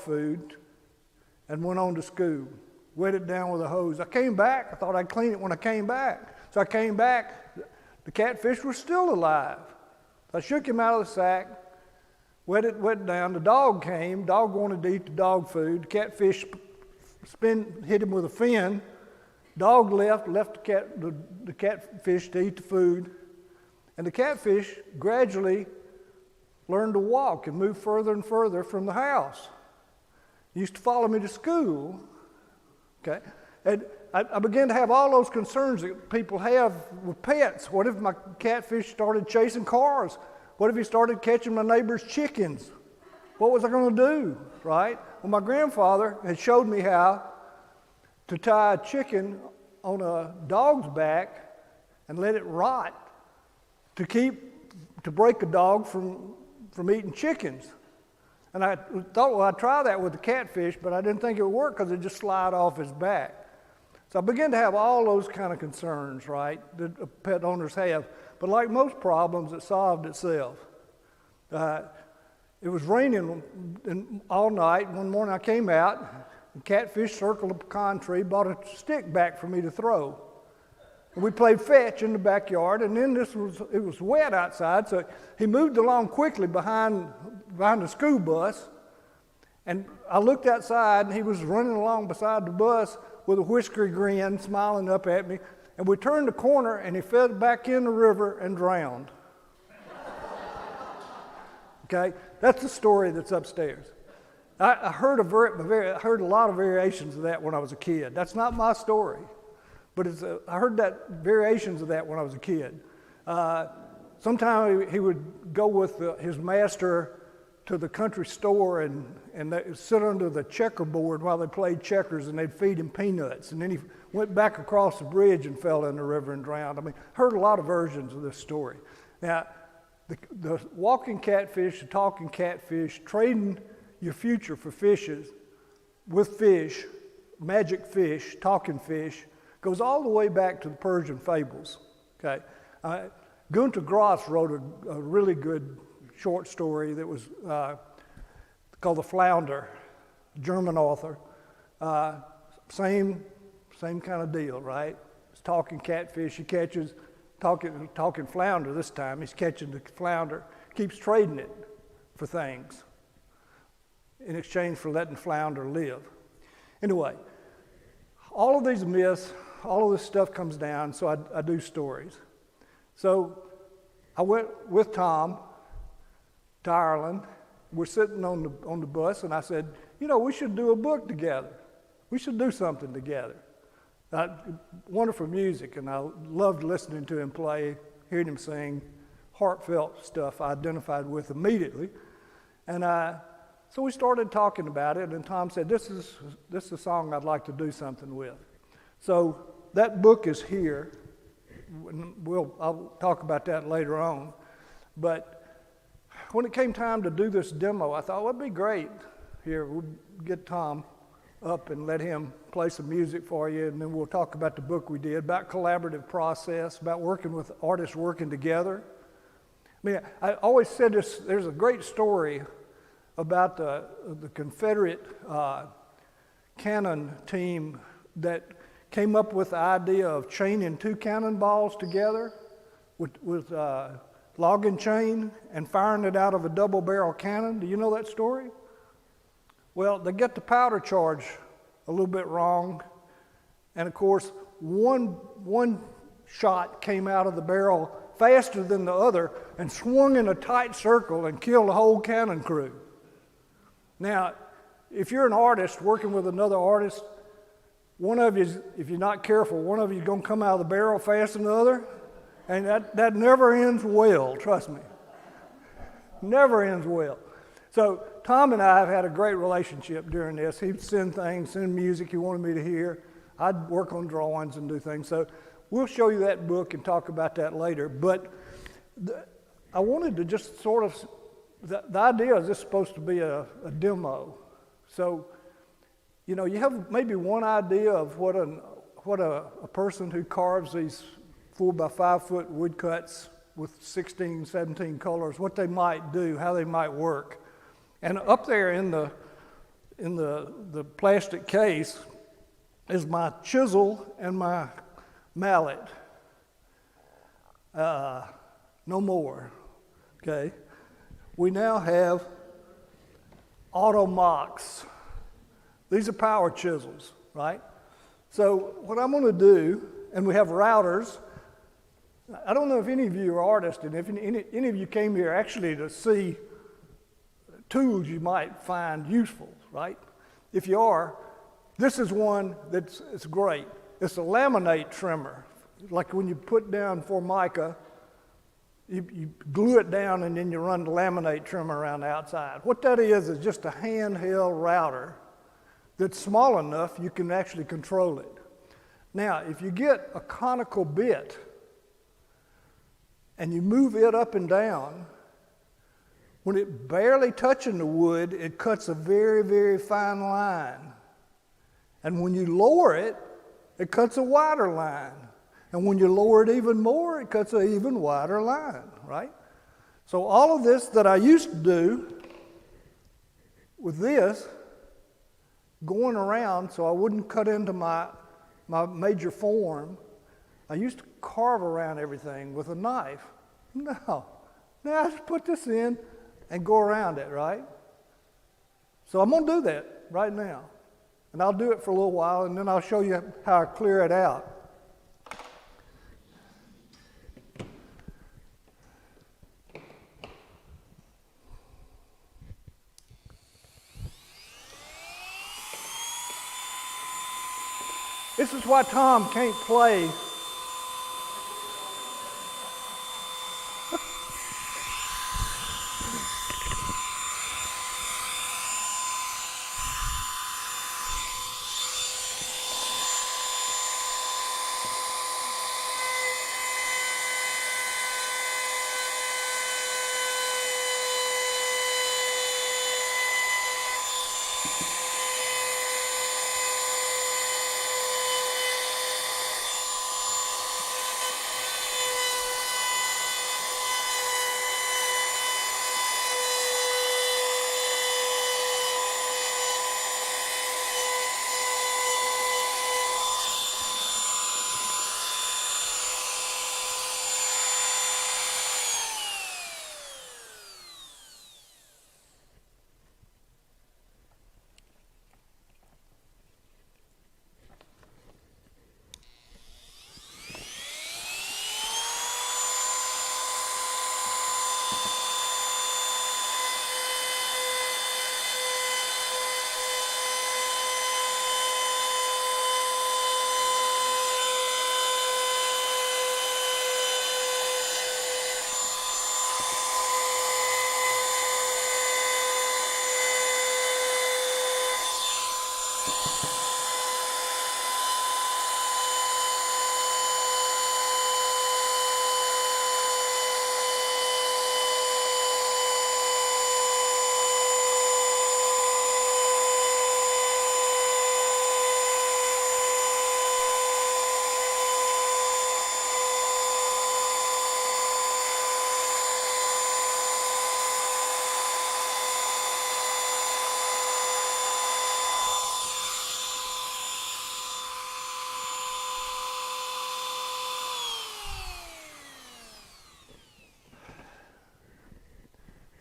food and went on to school. Wet it down with a hose. I came back. I thought I'd clean it when I came back. So I came back. The catfish was still alive. I shook him out of the sack, wet it down. The dog came. Dog wanted to eat the dog food. The catfish hit him with a fin. Dog left the catfish to eat the food. And the catfish gradually learned to walk and move further and further from the house. He used to follow me to school. Okay? And I began to have all those concerns that people have with pets. What if my catfish started chasing cars? What if he started catching my neighbor's chickens? What was I going to do, right? Well, my grandfather had showed me how to tie a chicken on a dog's back and let it rot to break a dog from eating chickens. And I thought, well, I'd try that with the catfish, but I didn't think it would work because it just slide off his back. So I began to have all those kind of concerns, right, that pet owners have. But like most problems, it solved itself. It was raining all night. One morning I came out, the catfish circled a pecan tree, brought a stick back for me to throw. And we played fetch in the backyard, and then it was wet outside, so he moved along quickly behind the school bus. And I looked outside, and he was running along beside the bus with a whiskery grin, smiling up at me. And we turned the corner, and he fell back in the river and drowned. Okay, that's the story that's upstairs. I heard a lot of variations of that when I was a kid. That's not my story, but I heard that variations of that when I was a kid. Sometimes he would go with his master to the country store and they'd sit under the checkerboard while they played checkers, and they'd feed him peanuts. And then he went back across the bridge and fell in the river and drowned. I mean, heard a lot of versions of this story. Now, the walking catfish, the talking catfish, trading your future for fishes with fish, magic fish, talking fish, goes all the way back to the Persian fables. Okay, Günter Grass wrote a really good short story that was called The Flounder, German author. Same kind of deal, right? It's talking catfish. He catches talking flounder this time. He's catching the flounder, keeps trading it for things in exchange for letting flounder live. Anyway, all of these myths, all of this stuff comes down, so I do stories. So I went with Tom to Ireland. We're sitting on the bus, and I said, we should do a book together. We should do something together. Wonderful music, and I loved listening to him play, hearing him sing, heartfelt stuff I identified with immediately. And so we started talking about it, and Tom said, this is a song I'd like to do something with. So that book is here. I'll talk about that later on. But when it came time to do this demo, I thought, well, it'd be great. Here, we'll get Tom up and let him play some music for you, and then we'll talk about the book we did, about collaborative process, about working with artists working together. I mean, I always said this, there's a great story about the Confederate cannon team that came up with the idea of chaining two cannonballs together with logging chain and firing it out of a double barrel cannon. Do you know that story? Well, they get the powder charge a little bit wrong, and of course, one shot came out of the barrel faster than the other and swung in a tight circle and killed the whole cannon crew. Now, if you're an artist working with another artist, one of you, if you're not careful, one of you is going to come out of the barrel faster than the other, and that never ends well, trust me. Never ends well. So Tom and I have had a great relationship during this. He'd send music he wanted me to hear. I'd work on drawings and do things. So we'll show you that book and talk about that later. But I wanted to just sort of, the idea is this supposed to be a demo. So, you have maybe one idea of what a person who carves these 4 by 5 foot woodcuts with 16, 17 colors, what they might do, how they might work. And up there in in the plastic case is my chisel and my mallet. No more, okay? We now have automocks. These are power chisels, right? So what I'm going to do, and we have routers. I don't know if any of you are artists, and if any of you came here actually to see tools you might find useful, right? If you are, this is one that's great. It's a laminate trimmer. Like when you put down Formica, you glue it down and then you run the laminate trimmer around the outside. What that is just a handheld router that's small enough you can actually control it. Now, if you get a conical bit and you move it up and down, when it barely touching the wood, it cuts a very, very fine line. And when you lower it, it cuts a wider line. And when you lower it even more, it cuts an even wider line, right? So all of this that I used to do with this, going around so I wouldn't cut into my major form, I used to carve around everything with a knife. No, now I just put this in and go around it, right? So I'm going to do that right now. And I'll do it for a little while, and then I'll show you how I clear it out. This is why Tom can't play.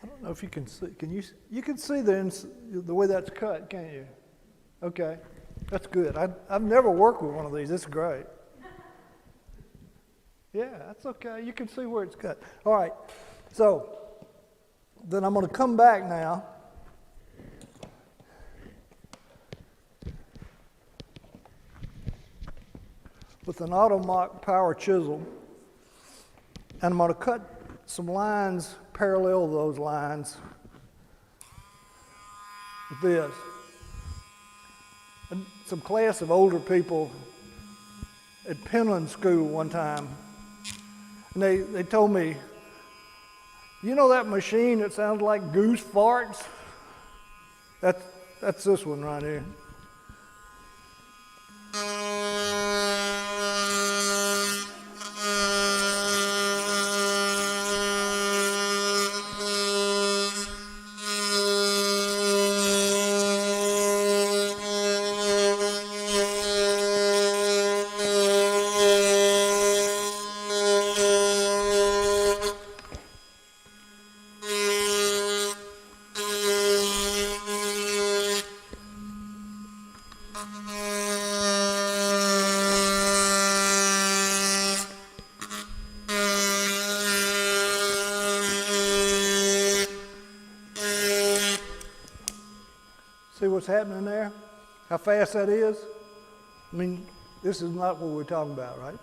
I don't know if you can see. You can see the way that's cut, can't you? Okay, that's good. I've never worked with one of these. It's great. Yeah, that's okay. You can see where it's cut. All right. So then I'm going to come back now. With an Automock power chisel, and I'm going to cut some lines parallel those lines with this. And some class of older people at Penland School one time, and they told me, you know that machine that sounds like goose farts? That's this one right here. See what's happening there? How fast that is? I mean, this is not what we're talking about, right?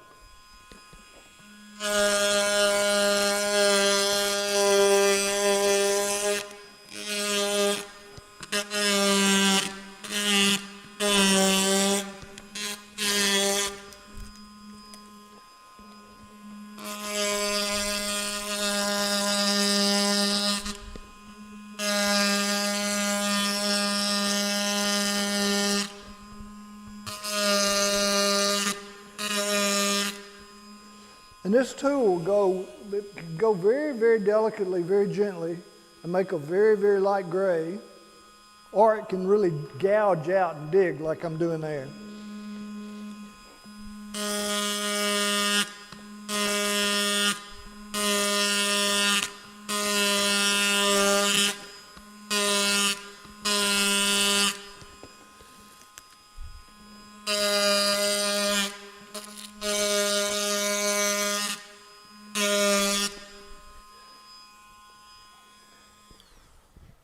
And this tool will go very, very delicately, very gently, and make a very, very light gray, or it can really gouge out and dig like I'm doing there.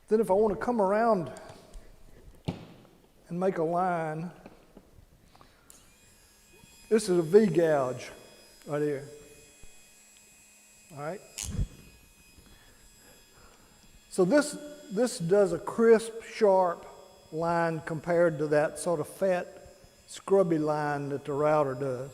Then if I want to come around and make a line, this is a V gouge right here. All right? So this does a crisp, sharp line compared to that sort of fat, scrubby line that the router does.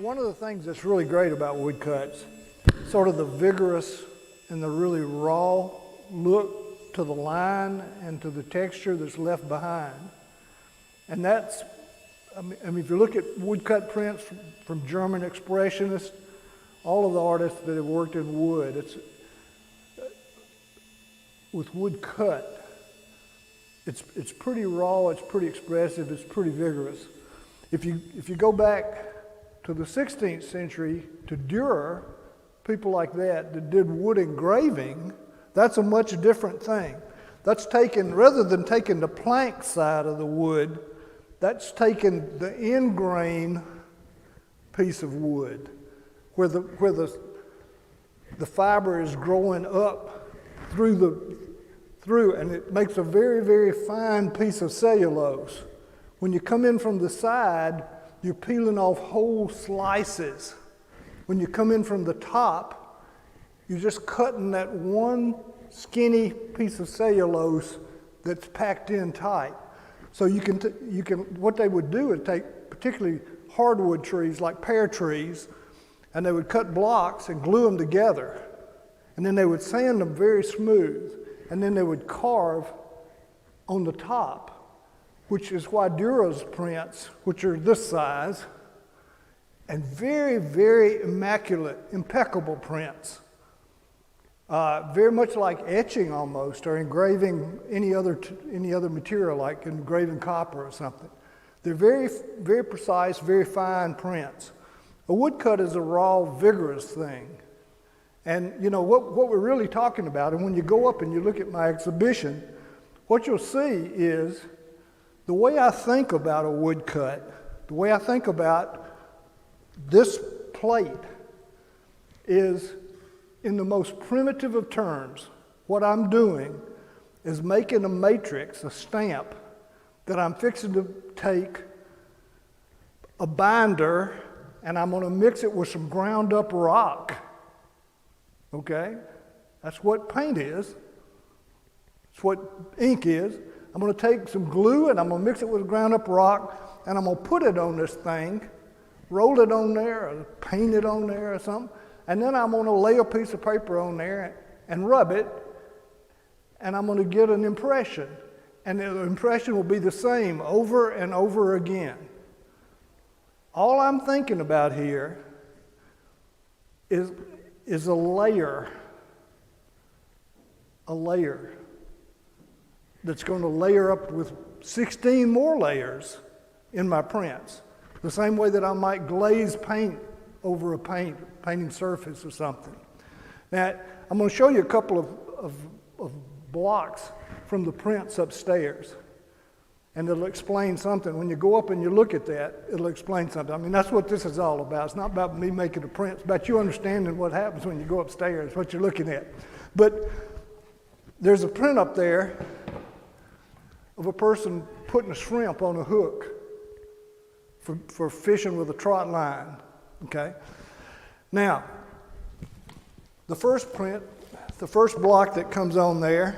One of the things that's really great about woodcuts, sort of the vigorous and the really raw look to the line and to the texture that's left behind. And that's, I mean if you look at woodcut prints from German expressionists, all of the artists that have worked in wood, it's with woodcut, it's pretty raw, it's pretty expressive, it's pretty vigorous. If you go back to the 16th century, to Dürer, people like that did wood engraving, that's a much different thing. That's taken, rather than taking the plank side of the wood, that's taken the end grain piece of wood, where the fiber is growing up through, and it makes a very, very fine piece of cellulose. When you come in from the side, you're peeling off whole slices. When you come in from the top, you're just cutting that one skinny piece of cellulose that's packed in tight. So you can what they would do is take particularly hardwood trees like pear trees, and they would cut blocks and glue them together. And then they would sand them very smooth, and then they would carve on the top, which is why Dura's prints, which are this size, and very, very immaculate, impeccable prints, very much like etching almost, or engraving any other material, like engraving copper or something. They're very, very precise, very fine prints. A woodcut is a raw, vigorous thing. And you know, what we're really talking about, and when you go up and you look at my exhibition, what you'll see is the way I think about a woodcut, the way I think about this plate is, in the most primitive of terms, what I'm doing is making a matrix, a stamp, that I'm fixing to take a binder and I'm going to mix it with some ground up rock. Okay? That's what paint is. That's what ink is. I'm going to take some glue and I'm going to mix it with ground up rock, and I'm going to put it on this thing, roll it on there, or paint it on there or something, and then I'm going to lay a piece of paper on there and rub it, and I'm going to get an impression. And the impression will be the same over and over again. All I'm thinking about here is a layer that's going to layer up with 16 more layers in my prints. The same way that I might glaze paint over a painting surface or something. Now, I'm going to show you a couple of blocks from the prints upstairs, and it'll explain something. When you go up and you look at that, it'll explain something. I mean, that's what this is all about. It's not about me making a print. It's about you understanding what happens when you go upstairs, what you're looking at. But there's a print up there of a person putting a shrimp on a hook for fishing with a trot line, okay? Now, the first print, the first block that comes on there,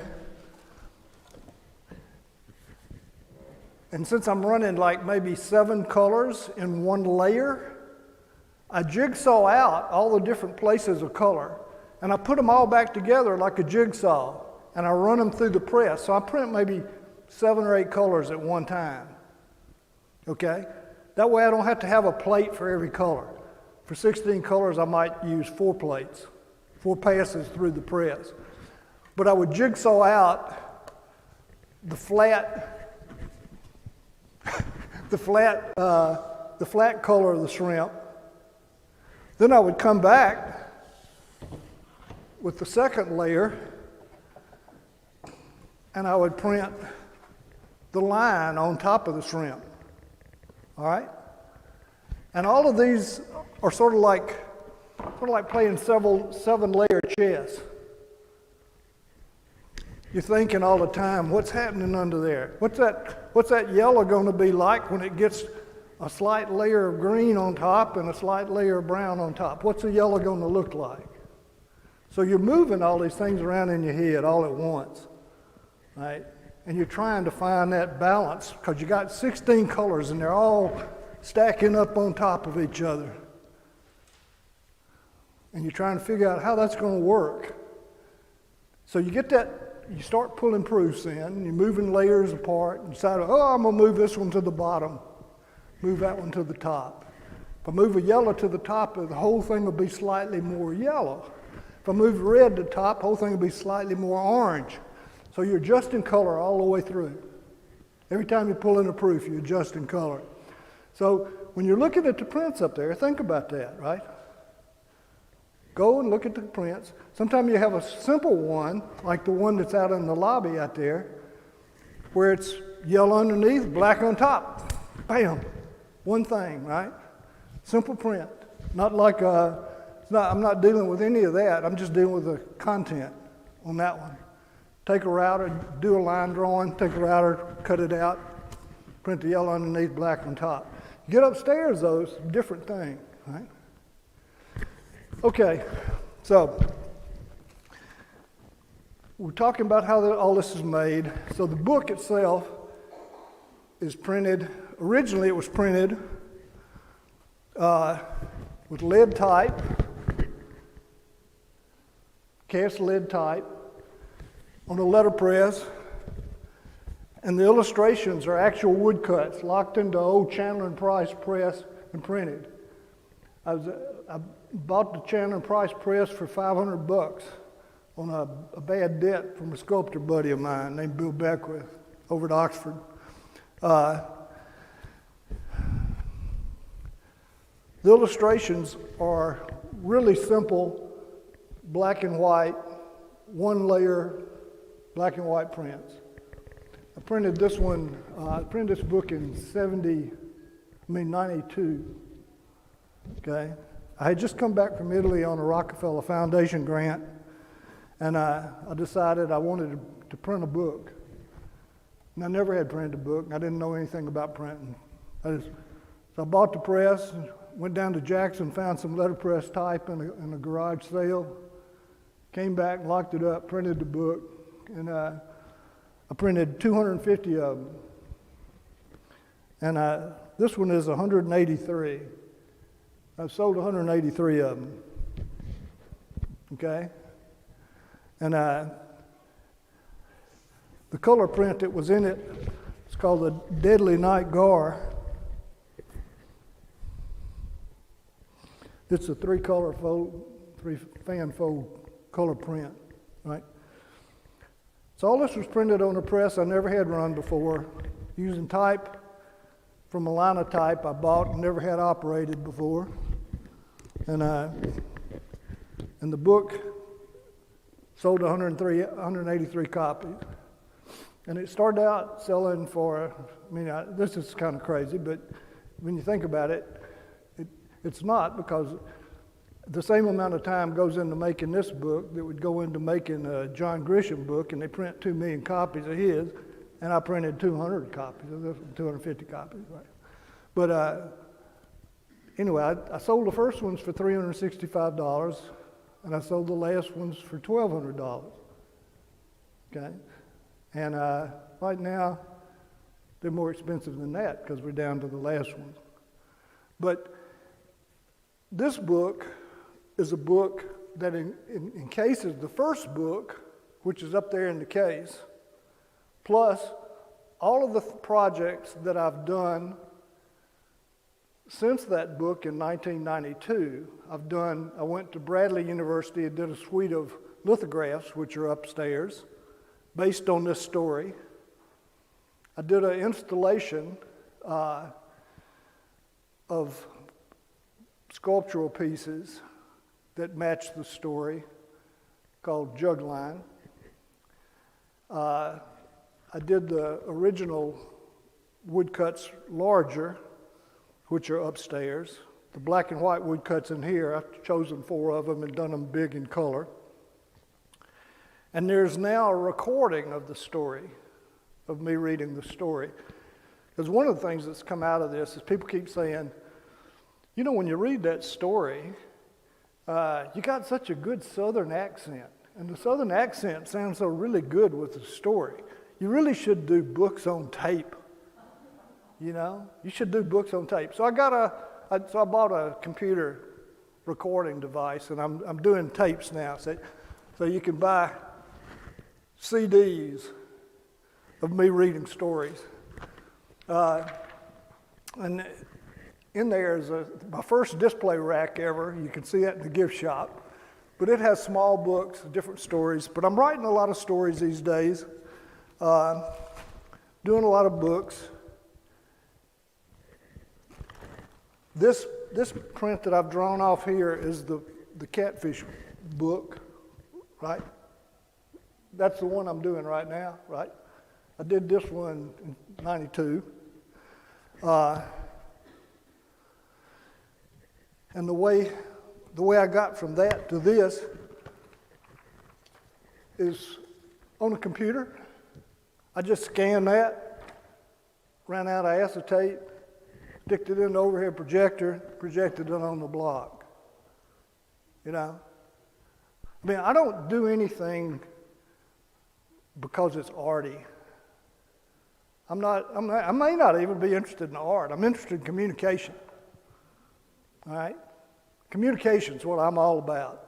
and since I'm running like maybe 7 colors in one layer, I jigsaw out all the different places of color, and I put them all back together like a jigsaw, and I run them through the press. So I print maybe 7 or 8 colors at one time, okay? That way I don't have to have a plate for every color. For 16 colors, I might use 4 plates, 4 passes through the press. But I would jigsaw out the flat color of the shrimp. Then I would come back with the second layer, and I would print the line on top of the shrimp. All right? And all of these are sort of like playing 7-layer chess. You're thinking all the time, what's happening under there? What's that yellow going to be like when it gets a slight layer of green on top and a slight layer of brown on top? What's the yellow going to look like? So you're moving all these things around in your head all at once, right? And you're trying to find that balance because you got 16 colors and they're all stacking up on top of each other. And you're trying to figure out how that's going to work. So you get that, you start pulling proofs in, and you're moving layers apart, and you decide, oh, I'm going to move this one to the bottom, move that one to the top. If I move a yellow to the top, the whole thing will be slightly more yellow. If I move red to the top, the whole thing will be slightly more orange. So you're adjusting color all the way through. Every time you pull in a proof, you're adjusting color. So when you're looking at the prints up there, think about that, right? Go and look at the prints. Sometimes you have a simple one, like the one that's out in the lobby out there, where it's yellow underneath, black on top. Bam, one thing, right? Simple print. Not like I'm not dealing with any of that. I'm just dealing with the content on that one. take a router, do a line drawing, take a router, cut it out, print the yellow underneath, black on top. Get upstairs, though, it's a different thing, right? Okay, so we're talking about how all this is made. So the book itself is printed, originally it was printed with lead type, cast lead type, on a letterpress, and the illustrations are actual woodcuts locked into old Chandler and Price press and printed. I bought the Chandler and Price press for $500 on a bad debt from a sculptor buddy of mine named Bill Beckwith over at Oxford. The illustrations are really simple, black and white, one layer black and white prints. I printed this one, I printed this book in 92, okay? I had just come back from Italy on a Rockefeller Foundation grant, and I decided I wanted to print a book. And I never had printed a book, and I didn't know anything about printing. So I bought the press, went down to Jackson, found some letterpress type in a garage sale, came back, locked it up, printed the book, and I printed 250 of them. And this one is 183. I've sold 183 of them. Okay? And the color print that was in it, it's called the Deadly Night Gar. It's a three fan fold color print, right? So all this was printed on a press I never had run before, using type from a line of type I bought and never had operated before. And the book sold 183 copies. And it started out selling for, this is kind of crazy, but when you think about it, it's not, because the same amount of time goes into making this book that would go into making a John Grisham book, and they print 2 million copies of his, and I printed 200 copies of this, 250 copies, right? But anyway, I sold the first ones for $365, and I sold the last ones for $1,200, okay? And right now, they're more expensive than that because we're down to the last ones. But this book is a book that encases the first book, which is up there in the case, plus all of the projects that I've done since that book in 1992. I went to Bradley University and did a suite of lithographs, which are upstairs, based on this story. I did an installation of sculptural pieces that match the story called Jugline. I did the original woodcuts larger, which are upstairs. The black and white woodcuts in here, I've chosen 4 of them and done them big in color. And there's now a recording of the story, of me reading the story. Because one of the things that's come out of this is people keep saying, you know, when you read that story, you got such a good Southern accent. And the Southern accent sounds so really good with the story. You really should do books on tape. You know, you should do books on tape. So I bought a computer recording device, and I'm doing tapes now. So you can buy CDs of me reading stories. And in there is my first display rack ever. You can see that in the gift shop. But it has small books, different stories. But I'm writing a lot of stories these days, doing a lot of books. This print that I've drawn off here is the catfish book, right? That's the one I'm doing right now, right? I did this one in 92. And the way I got from that to this is on the computer. I just scanned that, ran out of acetate, sticked it in the overhead projector, projected it on the block. You know? I mean, I don't do anything because it's arty. I may not even be interested in art. I'm interested in communication. All right? Communication is what I'm all about.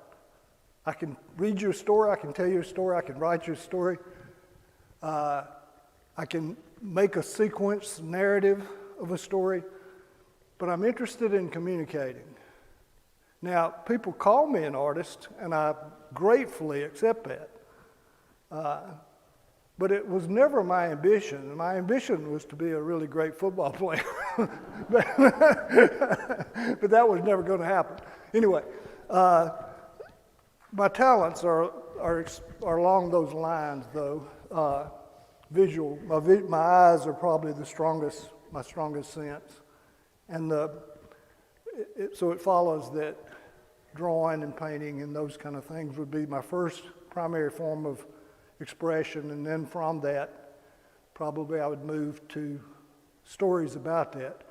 I can read you a story, I can tell you a story, I can write you a story. I can make a sequence narrative of a story, but I'm interested in communicating. Now, people call me an artist, and I gratefully accept that. But it was never my ambition. My ambition was to be a really great football player. but that was never going to happen. Anyway, my talents are along those lines, though. Visual. My eyes are probably my strongest sense. And so it follows that drawing and painting and those kind of things would be my first primary form of expression, and then from that, probably I would move to stories about that.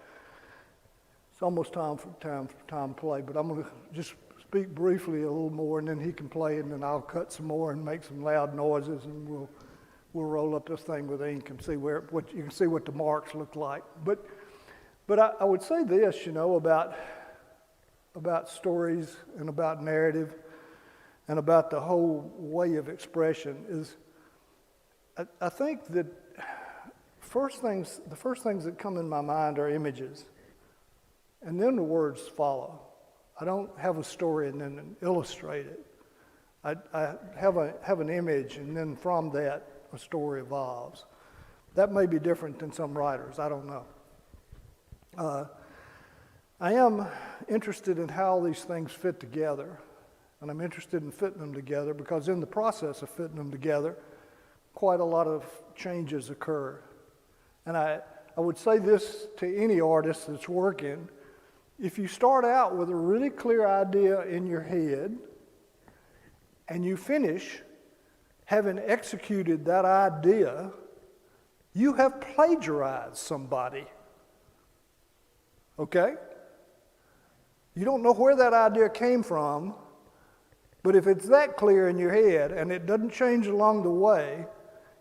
It's almost time to play, but I'm going to just speak briefly a little more, and then he can play, and then I'll cut some more and make some loud noises, and we'll roll up this thing with ink and see what you can see what the marks look like. But I would say this, about stories and about narrative and about the whole way of expression is, I think that the first things that come in my mind are images, and then the words follow. I don't have a story and then illustrate it. I have an image, and then from that a story evolves. That may be different than some writers. I don't know. I am interested in how these things fit together. And I'm interested in fitting them together because in the process of fitting them together, quite a lot of changes occur. And I would say this to any artist that's working: if you start out with a really clear idea in your head and you finish having executed that idea, you have plagiarized somebody. Okay? You don't know where that idea came from, but if it's that clear in your head and it doesn't change along the way,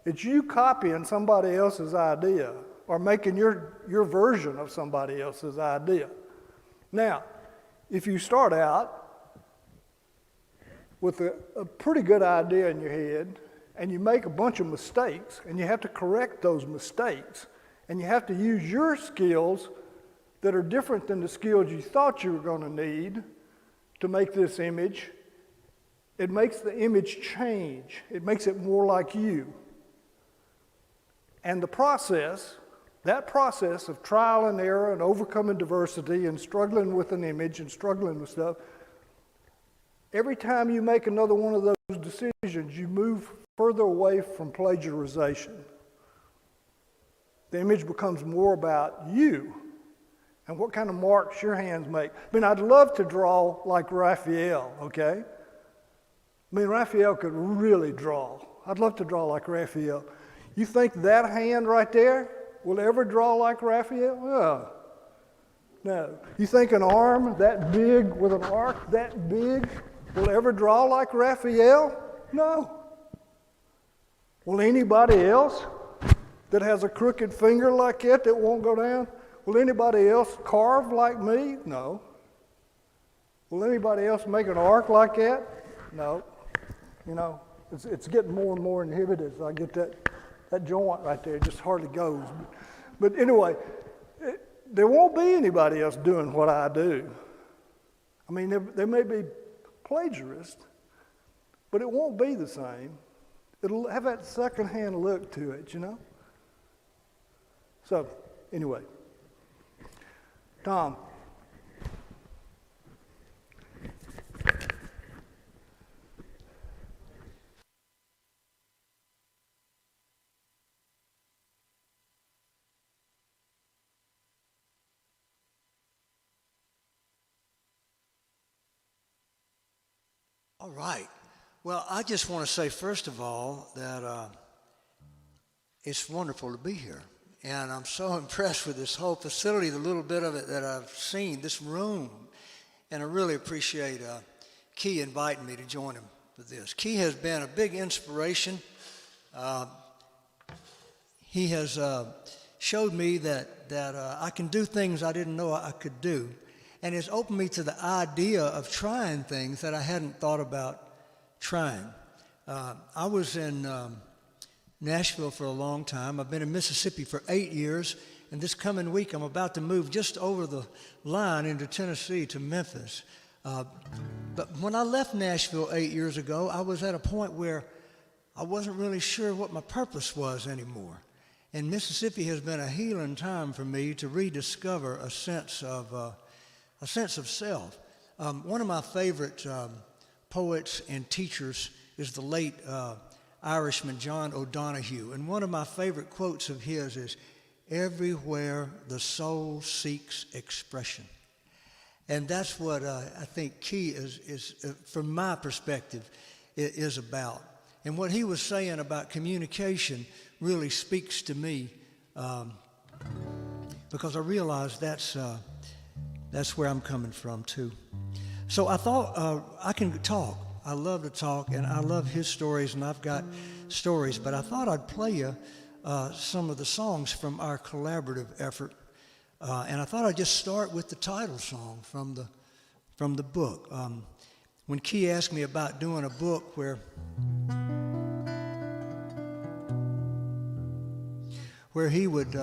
it's you copying somebody else's idea or making your version of somebody else's idea. Now, if you start out with a pretty good idea in your head and you make a bunch of mistakes and you have to correct those mistakes and you have to use your skills that are different than the skills you thought you were going to need to make this image, it makes the image change. It makes it more like you. And that process of trial and error and overcoming diversity and struggling with an image and struggling with stuff, every time you make another one of those decisions, you move further away from plagiarization. The image becomes more about you and what kind of marks your hands make. I mean, I'd love to draw like Raphael, okay? I mean, Raphael could really draw. I'd love to draw like Raphael. You think that hand right there will ever draw like Raphael? Oh, no. You think an arm that big with an arc that big will ever draw like Raphael? No. Will anybody else that has a crooked finger like that won't go down? Will anybody else carve like me? No. Will anybody else make an arc like that? No. It's getting more and more inhibited. So I get that joint right there, it just hardly goes. But anyway, there won't be anybody else doing what I do. I mean, there may be plagiarists, but it won't be the same. It'll have that secondhand look to it, So, anyway. Tom. All right. Well, I just want to say, first of all, that it's wonderful to be here. And I'm so impressed with this whole facility, the little bit of it that I've seen, this room. And I really appreciate Key inviting me to join him for this. Key has been a big inspiration. He has showed me that I can do things I didn't know I could do. And it's opened me to the idea of trying things that I hadn't thought about trying. I was in Nashville for a long time. I've been in Mississippi for 8 years, and this coming week I'm about to move just over the line into Tennessee to Memphis. But when I left Nashville 8 years ago, I was at a point where I wasn't really sure what my purpose was anymore. And Mississippi has been a healing time for me to rediscover a sense of self. One of my favorite poets and teachers is the late Irishman John O'Donohue. And one of my favorite quotes of his is, "Everywhere the soul seeks expression." And that's what I think Key is from my perspective, is about. And what he was saying about communication really speaks to me because I realize that's where I'm coming from too. So I thought I can talk. I love to talk, and I love his stories, and I've got stories. But I thought I'd play you some of the songs from our collaborative effort. And I thought I'd just start with the title song from the book. When Key asked me about doing a book where he would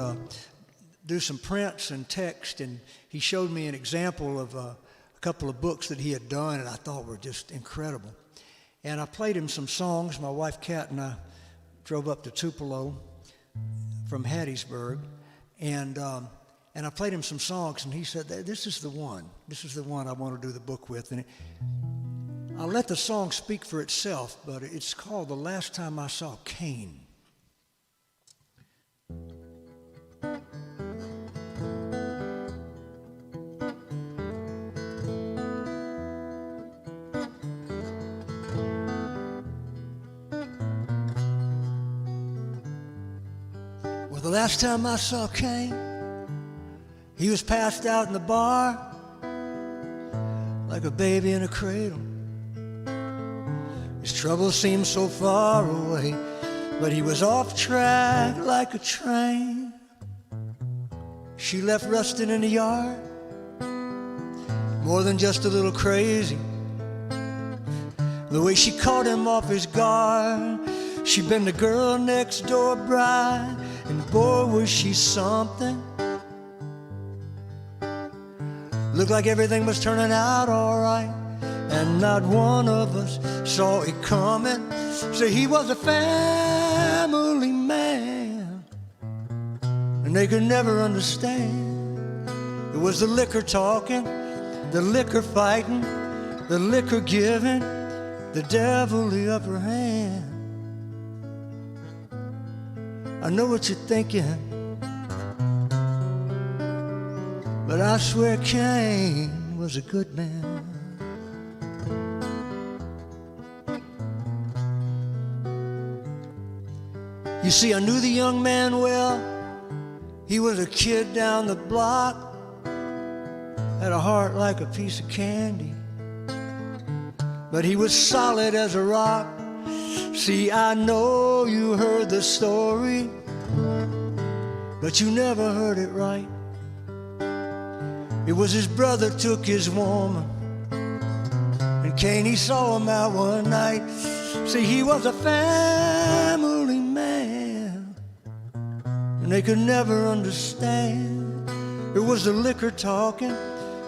do some prints and text, and he showed me an example of a couple of books that he had done, and I thought were just incredible. And I played him some songs. My wife Kat and I drove up to Tupelo from Hattiesburg, and I played him some songs, and he said, "This is the one. This is the one I want to do the book with." And I'll let the song speak for itself, but it's called "The Last Time I Saw Cain." Well, the last time I saw Cain, he was passed out in the bar like a baby in a cradle. His troubles seemed so far away, but he was off track like a train. She left rusting in the yard, more than just a little crazy. The way she caught him off his guard, she'd been the girl next door bride, and boy was she something. Looked like everything was turning out all right, and not one of us saw it coming. So he was a family man, and they could never understand. It was the liquor talking, the liquor fighting, the liquor giving the devil the upper hand. I know what you're thinking, but I swear Cain was a good man. You see, I knew the young man well. He was a kid down the block, had a heart like a piece of candy, but he was solid as a rock. See, I know you heard the story, but you never heard it right. It was his brother took his woman, and Cain, he saw him out one night. See, he was a family man, and they could never understand. It was the liquor talking,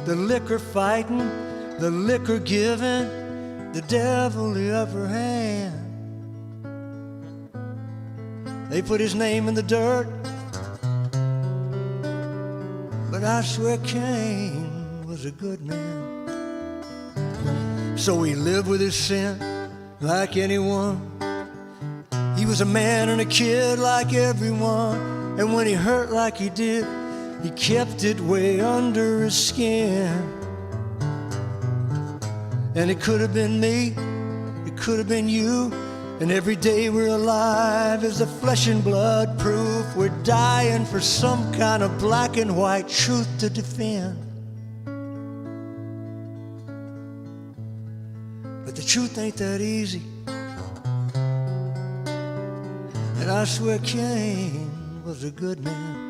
the liquor fighting, the liquor giving the devil the upper hand. They put his name in the dirt, but I swear Cain was a good man. So he lived with his sin like anyone. He was a man and a kid like everyone. And when he hurt like he did, he kept it way under his skin. And it could have been me, it could have been you. And every day we're alive is the flesh and blood proof we're dying for some kind of black and white truth to defend. But the truth ain't that easy. And I swear Cain was a good man.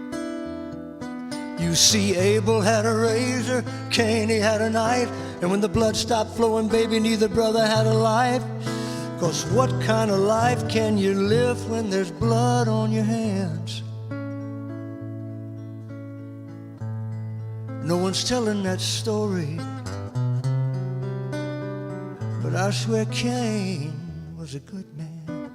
You see, Abel had a razor, Cain, he had a knife. And when the blood stopped flowing, baby, neither brother had a life. 'Cause what kind of life can you live when there's blood on your hands? No one's telling that story, but I swear Cain was a good man.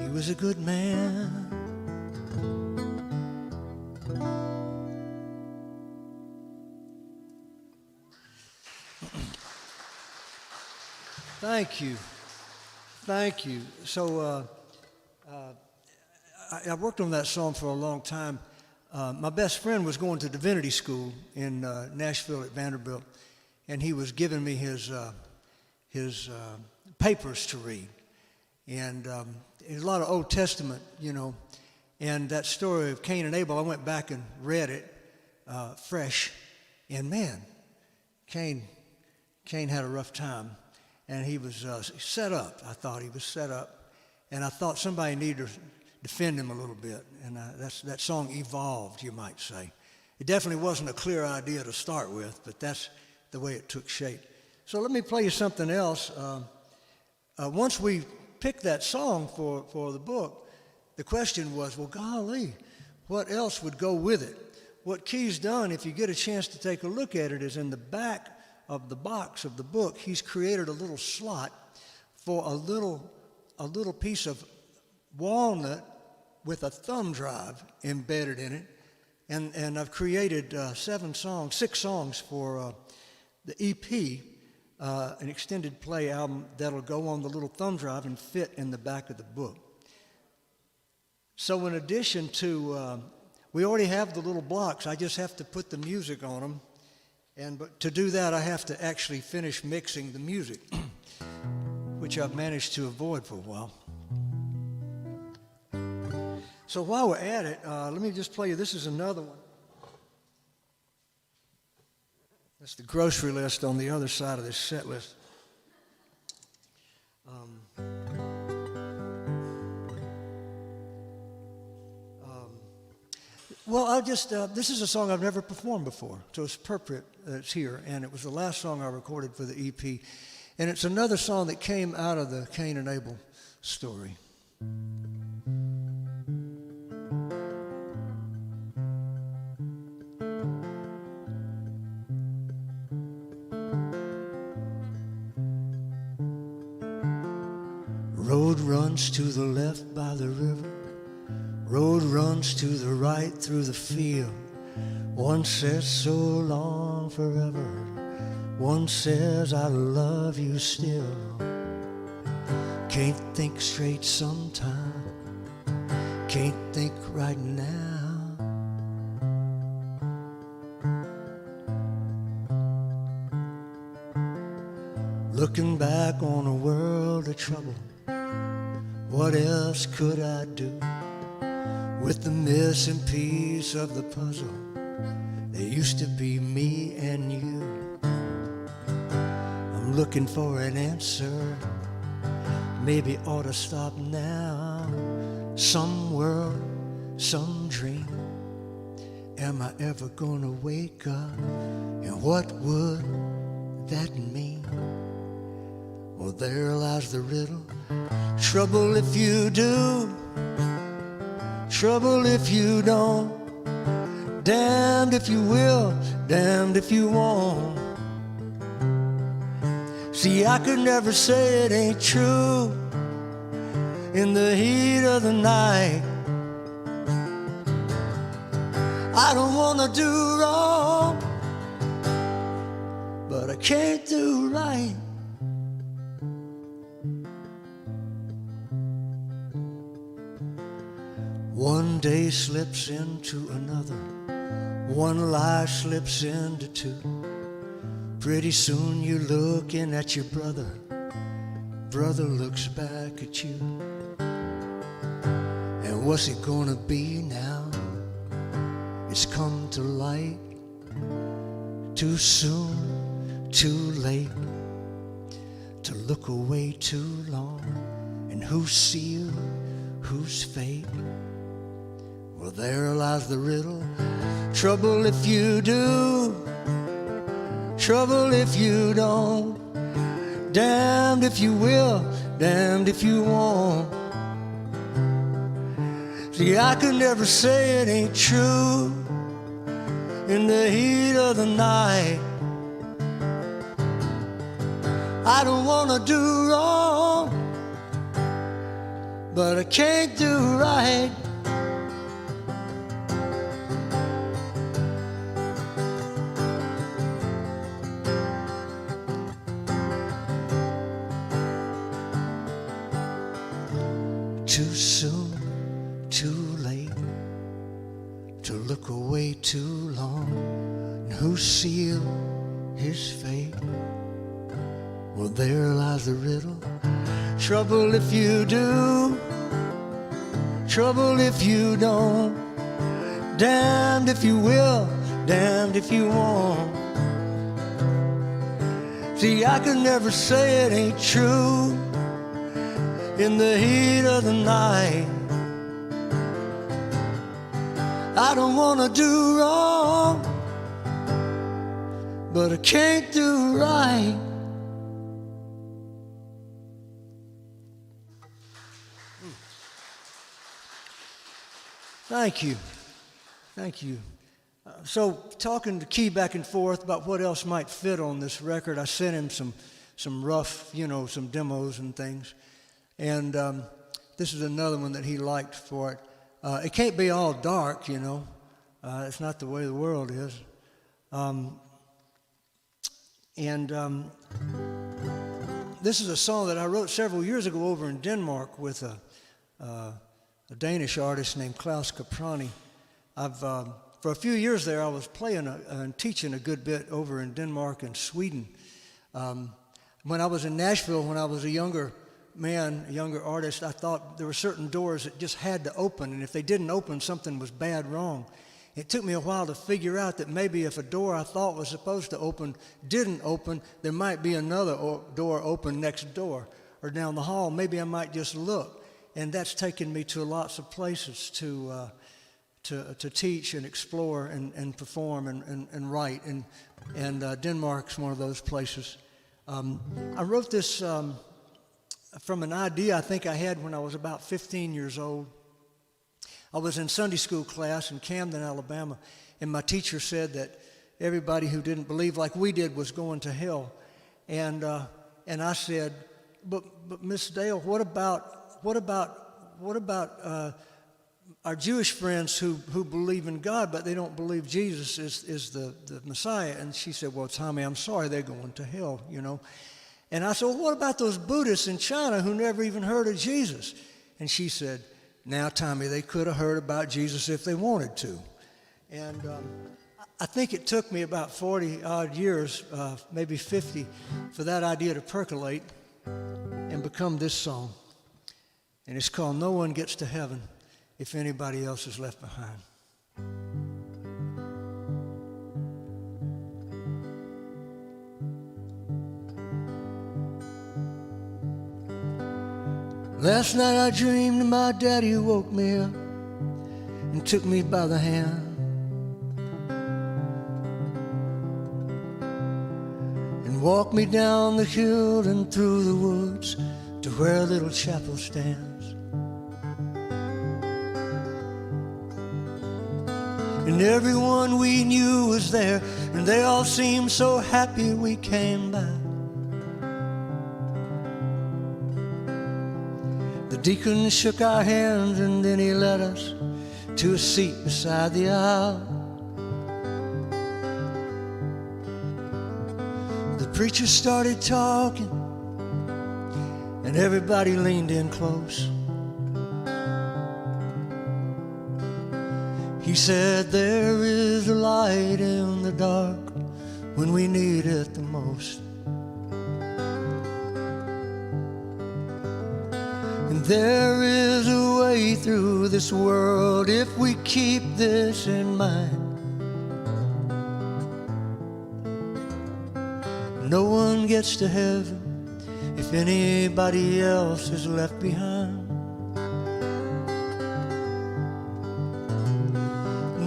He was a good man. Thank you. Thank you. So I worked on that song for a long time. My best friend was going to divinity school in Nashville at Vanderbilt, and he was giving me his papers to read. And there's a lot of Old Testament, you know, and that story of Cain and Abel, I went back and read it fresh, and man, Cain had a rough time. And he was set up. I thought he was set up. And I thought somebody needed to defend him a little bit. And that song evolved, you might say. It definitely wasn't a clear idea to start with, but that's the way it took shape. So let me play you something else. Once we picked that song for the book, the question was, well, golly, what else would go with it? What Key's done, if you get a chance to take a look at it, is in the back of the box of the book, he's created a little slot for a little piece of walnut with a thumb drive embedded in it. And I've created 6 songs for the EP, an extended play album that'll go on the little thumb drive and fit in the back of the book. So in addition to, we already have the little blocks, I just have to put the music on them. But to do that, I have to actually finish mixing the music, which I've managed to avoid for a while. So while we're at it, let me just play you. This is another one. That's the grocery list on the other side of this set list. Well, this is a song I've never performed before, so it's appropriate that it's here. And it was the last song I recorded for the EP. And it's another song that came out of the Cain and Abel story. Road runs to the left by the river. Road runs to the right through the field. One says so long forever. One says I love you still. Can't think straight sometime. Can't think right now. Looking back on a world of trouble. What else could I do? With the missing piece of the puzzle, there used to be me and you. I'm looking for an answer, maybe ought to stop now. Some world, some dream. Am I ever gonna wake up? And what would that mean? Well, there lies the riddle. Trouble if you do. Trouble if you don't. Damned if you will, damned if you won't. See, I could never say it ain't true in the heat of the night. I don't wanna do wrong, but I can't do right. One day slips into another. One lie slips into two. Pretty soon you're looking at your brother. Brother looks back at you. And what's it gonna be now? It's come to light. Too soon, too late. To look away too long. And who's sealed, whose fate? Well, there lies the riddle. Trouble if you do, trouble if you don't. Damned if you will, damned if you won't. See, I could never say it ain't true in the heat of the night. I don't wanna do wrong, but I can't do right. Too soon, too late. To look away too long. And who sealed his fate? Well, there lies the riddle. Trouble if you do, trouble if you don't. Damned if you will, damned if you won't. See, I could never say it ain't true in the heat of the night. I don't wanna do wrong, but I can't do right. Thank you. Thank you. So talking to Key back and forth about what else might fit on this record, I sent him some rough, some demos and things. And this is another one that he liked for it. It can't be all dark, It's not the way the world is. This is a song that I wrote several years ago over in Denmark with a Danish artist named Klaus Caprani. For a few years there, I was playing and teaching a good bit over in Denmark and Sweden. When I was in Nashville, when I was a younger man, a younger artist, I thought there were certain doors that just had to open, and if they didn't open, something was bad wrong. It took me a while to figure out that maybe if a door I thought was supposed to open didn't open, there might be another door open next door or down the hall. Maybe I might just look. And that's taken me to lots of places to teach and explore and perform and write. And Denmark's one of those places. I wrote this from an idea I think I had when I was about 15 years old. I was in Sunday school class in Camden, Alabama, and my teacher said that everybody who didn't believe like we did was going to hell. And I said, but Miss Dale, what about our Jewish friends who believe in God, but they don't believe Jesus is the Messiah? And she said, well, Tommy, I'm sorry, they're going to hell, And I said, well, what about those Buddhists in China who never even heard of Jesus? And she said, now, Tommy, they could have heard about Jesus if they wanted to. And I think it took me about 40-odd years, maybe 50, for that idea to percolate and become this song. And it's called No One Gets to Heaven If Anybody Else Is Left Behind. Last night I dreamed my daddy woke me up and took me by the hand. And walked me down the hill and through the woods to where a little chapel stands. And everyone we knew was there, and they all seemed so happy we came by. The deacon shook our hands and then he led us to a seat beside the aisle. The preacher started talking and everybody leaned in close. He He said there is a light in the dark when we need it the most. And there is a way through this world if we keep this in mind. No one gets to heaven if anybody else is left behind.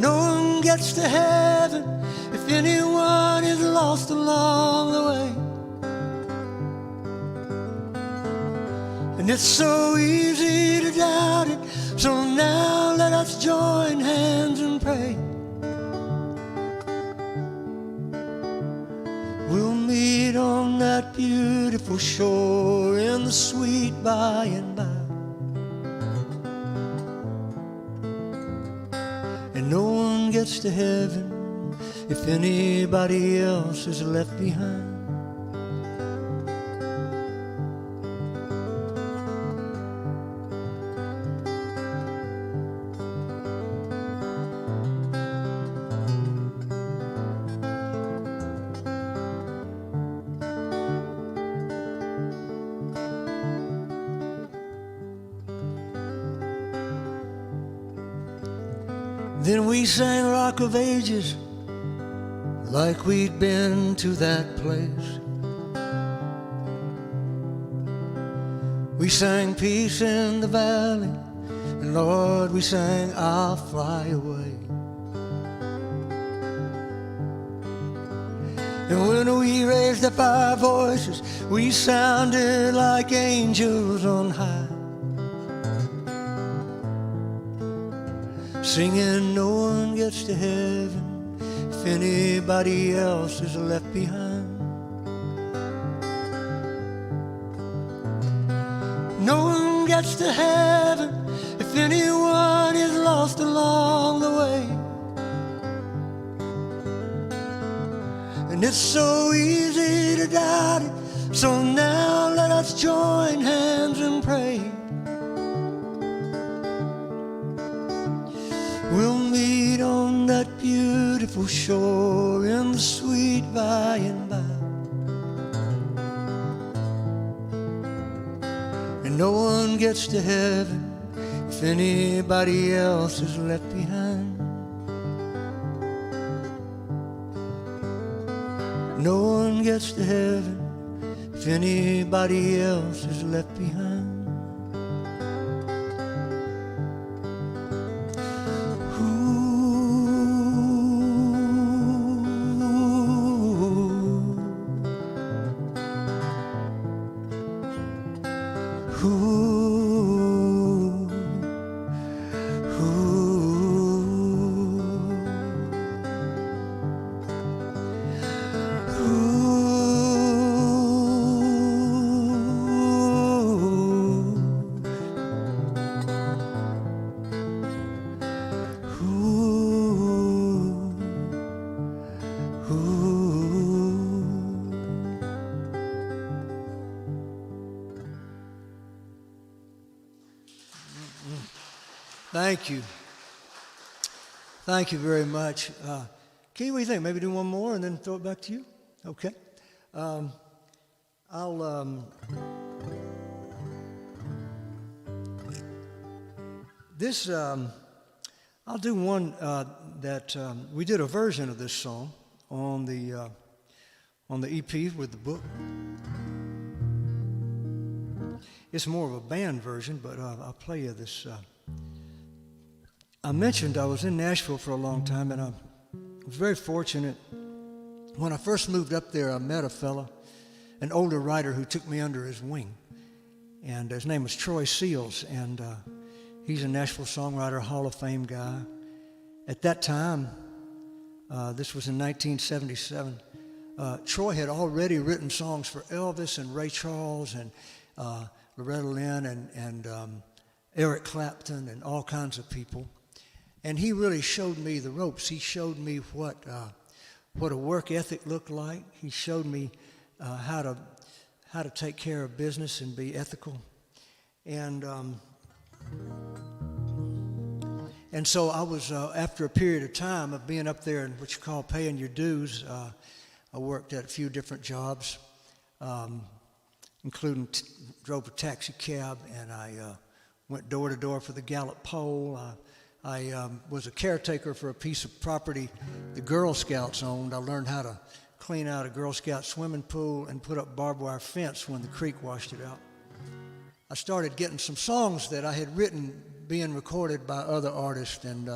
No one gets to heaven if anyone is lost along the way. And it's so easy to doubt it, so now let us join hands and pray. We'll meet on that beautiful shore in the sweet by and by. And no one gets to heaven if anybody else is left behind. Then we sang Rock of Ages like we'd been to that place. We sang Peace in the Valley, and Lord, we sang I'll Fly Away. And when we raised up our voices, we sounded like angels on high, singing no one gets to heaven if anybody else is left behind. No one gets to heaven if anyone is lost along the way. And it's so easy to doubt it, so now let us join hands and pray. We'll meet on that beautiful shore in the sweet by and by. And no one gets to heaven if anybody else is left behind. No one gets to heaven if anybody else is left behind. Thank you. Thank you very much. Key, what do you think? Maybe do one more and then throw it back to you? Okay. I'll do one that we did a version of this song on the EP with the book. It's more of a band version, but I'll play you this. I mentioned I was in Nashville for a long time, and I was very fortunate. When I first moved up there, I met a fella, an older writer who took me under his wing, and his name was Troy Seals, and he's a Nashville songwriter, Hall of Fame guy. At that time, this was in 1977, Troy had already written songs for Elvis and Ray Charles and Loretta Lynn and Eric Clapton and all kinds of people. And he really showed me the ropes. He showed me what a work ethic looked like. He showed me how to take care of business and be ethical. And And so I was, after a period of time of being up there in what you call paying your dues, I worked at a few different jobs, including drove a taxi cab, and I went door to door for the Gallup poll. I was a caretaker for a piece of property the Girl Scouts owned. I learned how to clean out a Girl Scout swimming pool and put up barbed wire fence when the creek washed it out. I started getting some songs that I had written being recorded by other artists, and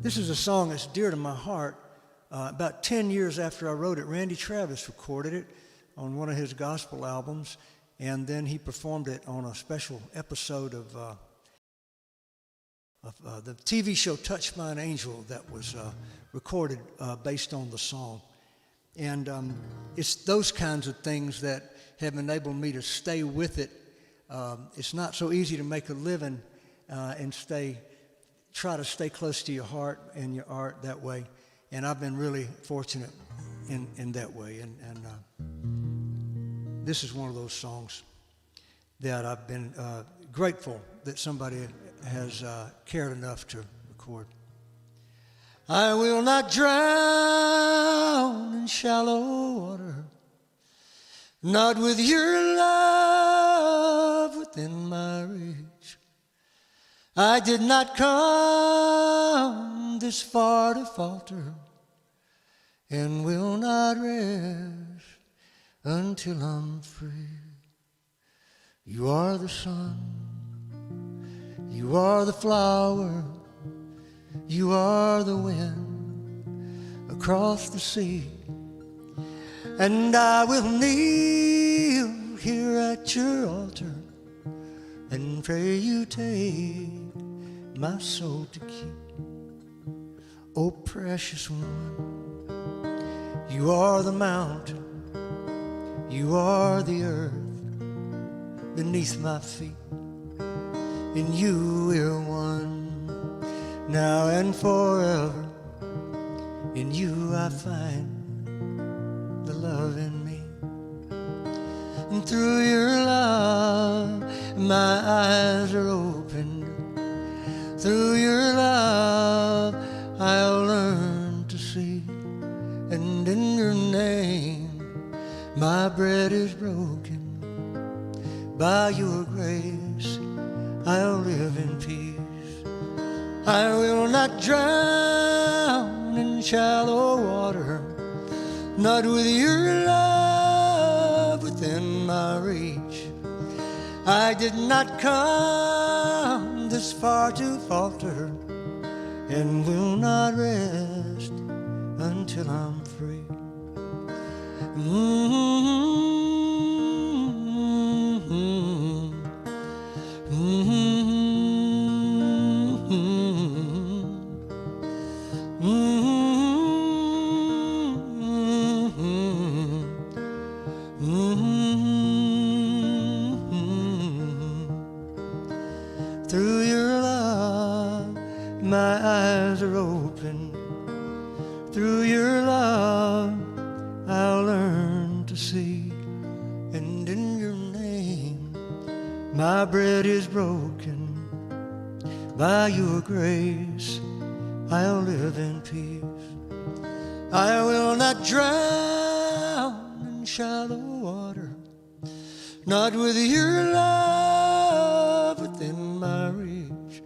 this is a song that's dear to my heart. About 10 years after I wrote it, Randy Travis recorded it on one of his gospel albums, and then he performed it on a special episode of the TV show Touched by an Angel that was recorded based on the song. And it's those kinds of things that have enabled me to stay with it. It's not so easy to make a living and try to stay close to your heart and your art that way. And I've been really fortunate in that way. And this is one of those songs that I've been grateful that somebody has cared enough to record. I will not drown in shallow water, not with your love within my reach. I did not come this far to falter, and will not rest until I'm free. You are the sun, you are the flower, you are the wind across the sea, and I will kneel here at your altar and pray you take my soul to keep. Oh, precious one, you are the mountain, you are the earth beneath my feet, and you we're one now and forever. In you I find the love in me, and through your love my eyes are opened. Through your love I'll learn to see, and in your name my bread is broken. By your grace I'll live in peace. I will not drown in shallow water, not with your love within my reach. I did not come this far to falter, and will not rest until I'm free. Through your love my eyes are open. Through your love I'll learn to see, and in your name my bread is broken. By your grace I'll live in peace. I will not drown in shallow water, not with your love within my reach.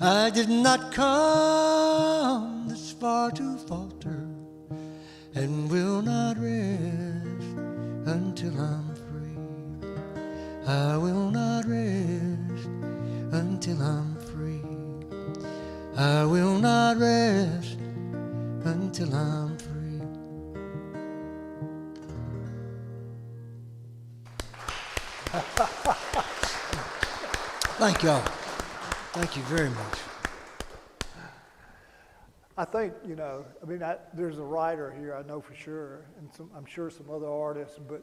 I did not come this far to falter, and will not rest until I'm free. I will not rest until I'm free. I will not rest until I'm free. Thank y'all. Thank you very much. I think, there's a writer here, I know for sure, and I'm sure some other artists, but,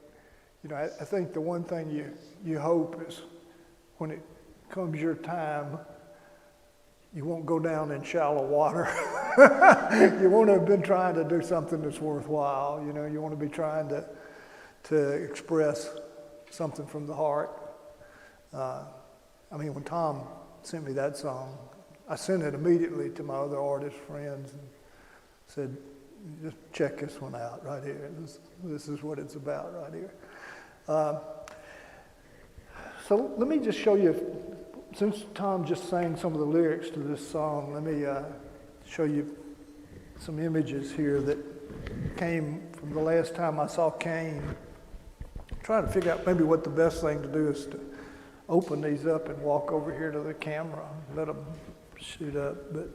I think the one thing you hope is when it comes your time, you won't go down in shallow water. You won't have been trying to do something that's worthwhile. You want to be trying to express something from the heart. When Tom sent me that song, I sent it immediately to my other artist friends and said, just check this one out right here. This is what it's about right here. So let me just show you, since Tom just sang some of the lyrics to this song, let me show you some images here that came from the last time I saw Cain. I'm trying to figure out maybe what the best thing to do is to open these up and walk over here to the camera and let them shoot up. But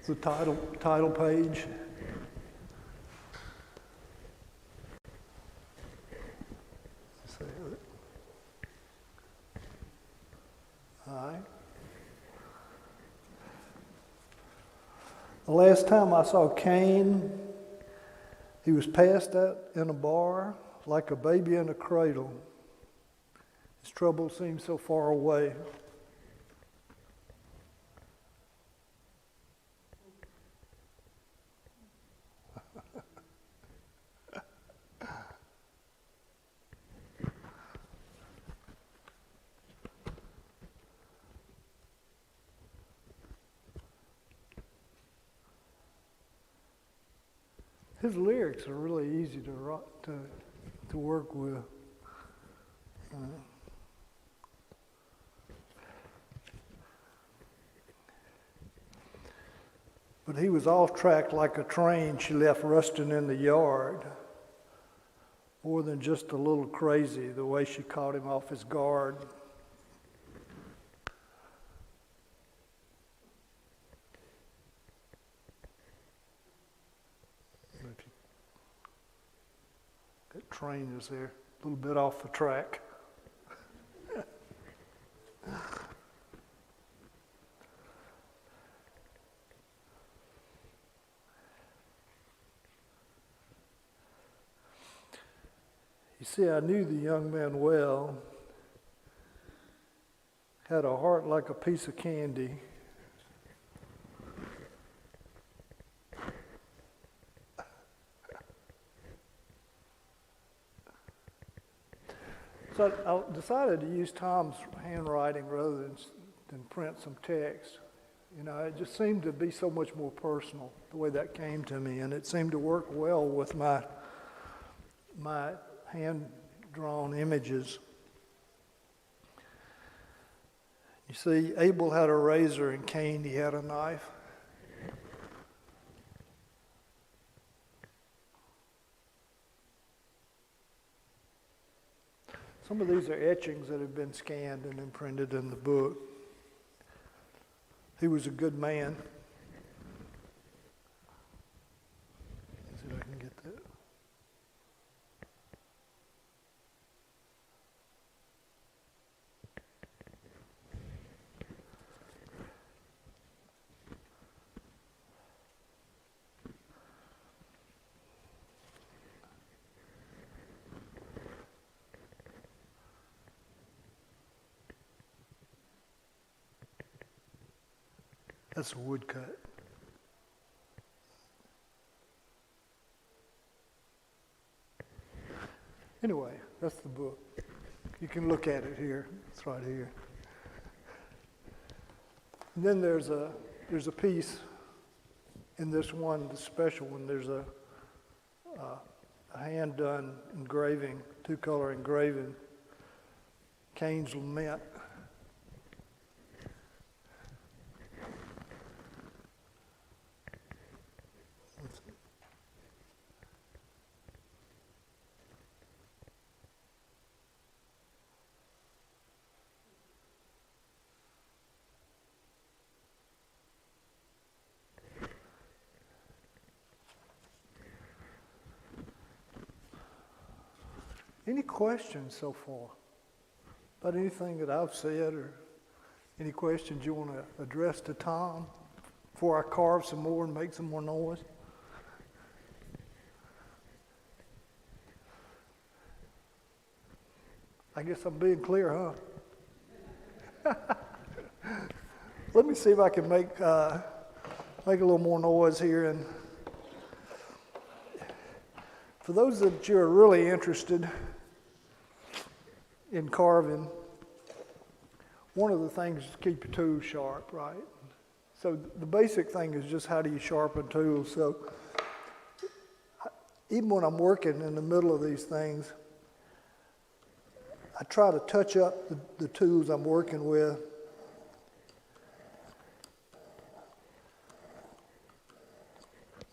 the title page. All right. The last time I saw Cain, he was passed out in a bar like a baby in a cradle. His trouble seemed so far away. His lyrics are really easy to work with. But he was off track like a train she left rusting in the yard. More than just a little crazy, the way she caught him off his guard. That train is there, a little bit off the track. You see, I knew the young man well, had a heart like a piece of candy. So I decided to use Tom's handwriting rather than print some text. You know, it just seemed to be so much more personal, the way that came to me, and it seemed to work well with my hand-drawn images. You see, Abel had a razor and Cain, he had a knife. Some of these are etchings that have been scanned and imprinted in the book. He was a good man. Let's see if I can get that. That's a woodcut. Anyway, that's the book. You can look at it here. It's right here. And then there's a piece in this one, the special one. There's a hand-done engraving, two-color engraving, Cain's Lament. Any questions so far about anything that I've said, or any questions you want to address to Tom before I carve some more and make some more noise? I guess I'm being clear, huh? Let me see if I can make a little more noise here. And for those that you're really interested in carving, one of the things is to keep your tools sharp, right? So the basic thing is just how do you sharpen tools. So even when I'm working in the middle of these things, I try to touch up the tools I'm working with.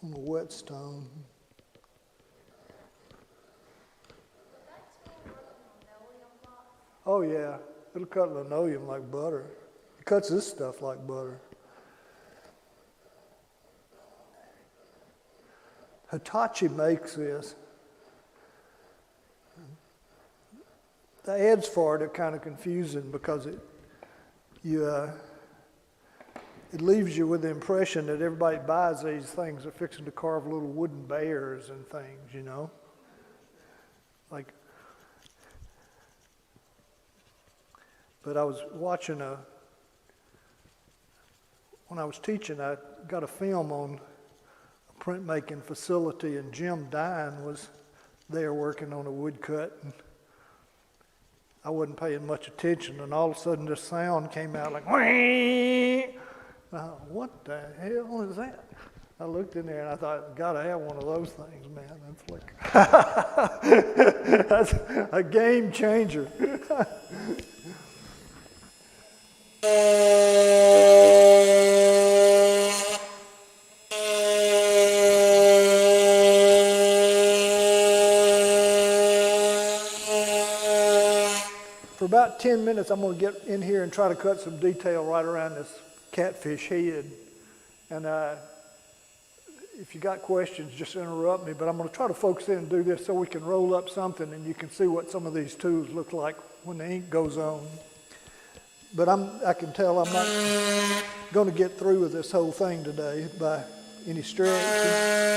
On a whetstone. Oh yeah, it'll cut linoleum like butter. It cuts this stuff like butter. Hitachi makes this. The ads for it are kind of confusing because it leaves you with the impression that everybody buys these things are fixing to carve little wooden bears and things, you know. Like, but I was watching when I was teaching, I got a film on a printmaking facility, and Jim Dine was there working on a woodcut. And I wasn't paying much attention, and all of a sudden this sound came out like, "Whee!" What the hell is that? I looked in there and I thought, gotta have one of those things, man. That's like, that's a game changer. For about 10 minutes, I'm going to get in here and try to cut some detail right around this catfish head. And if you got questions, just interrupt me. But I'm going to try to focus in and do this so we can roll up something and you can see what some of these tools look like when the ink goes on. But I can tell I'm not going to get through with this whole thing today by any stretch.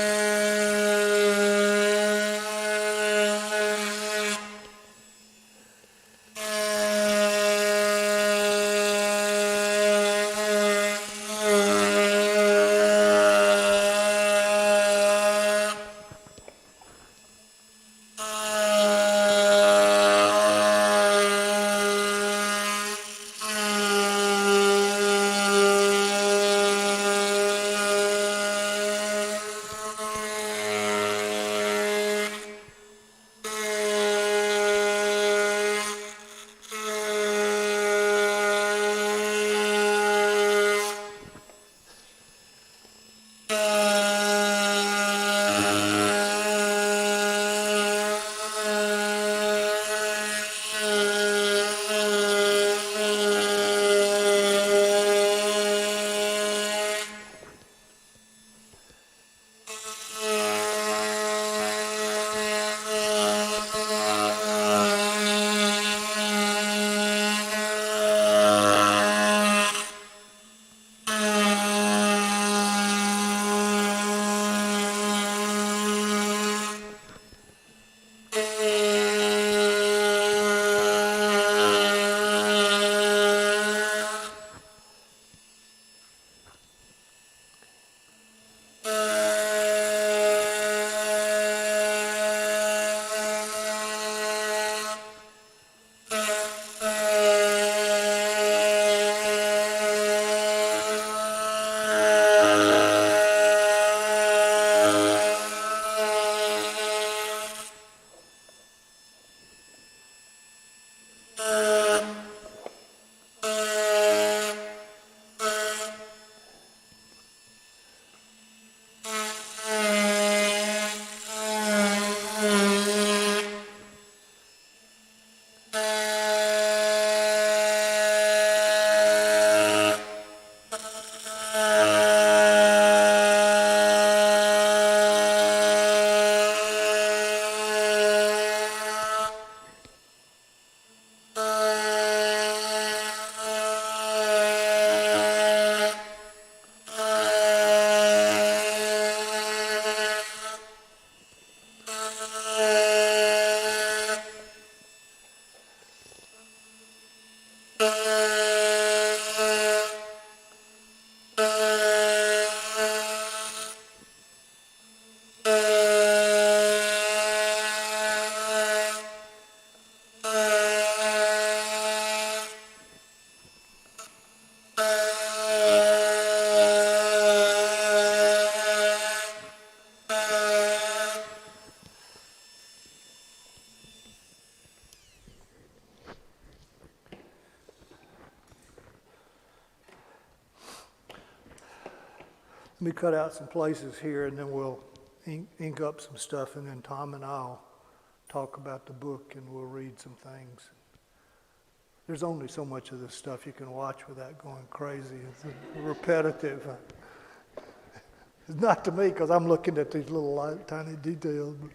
Let me cut out some places here, and then we'll ink up some stuff, and then Tom and I'll talk about the book, and we'll read some things. There's only so much of this stuff you can watch without going crazy. It's repetitive. It's not to me, because I'm looking at these little tiny details. But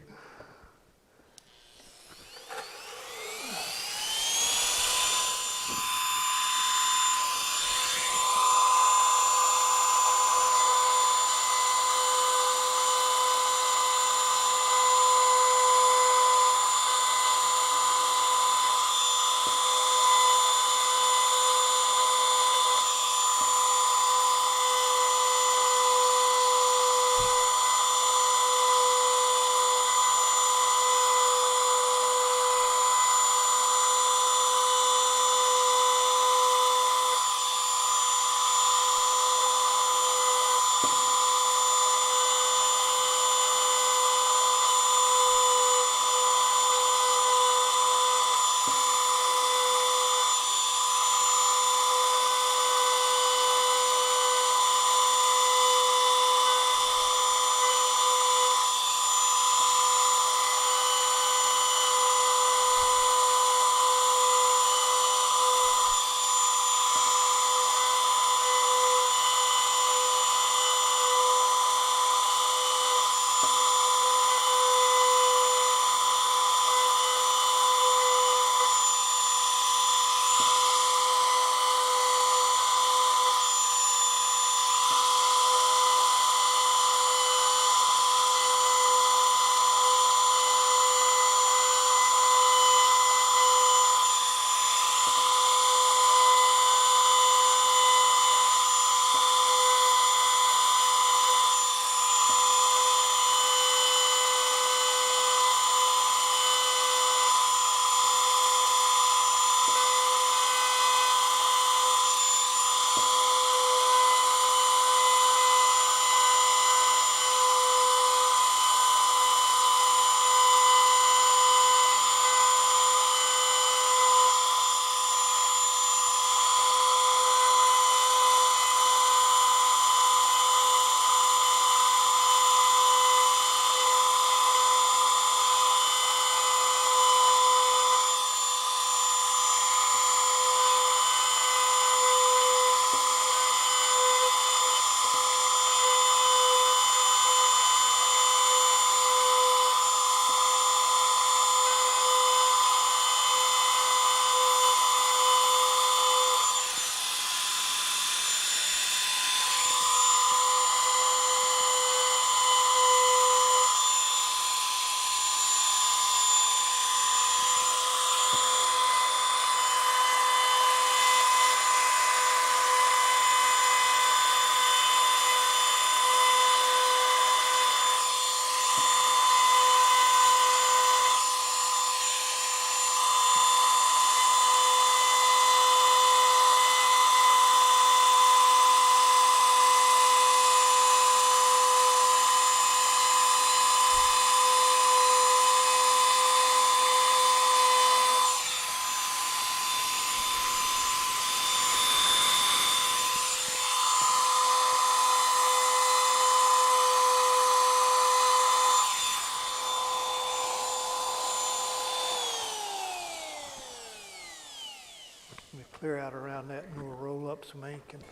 let me clear out around that, and we'll roll up some ink and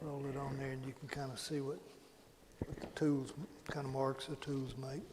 roll it on there, and you can kind of see what the tools, kind of marks the tools make.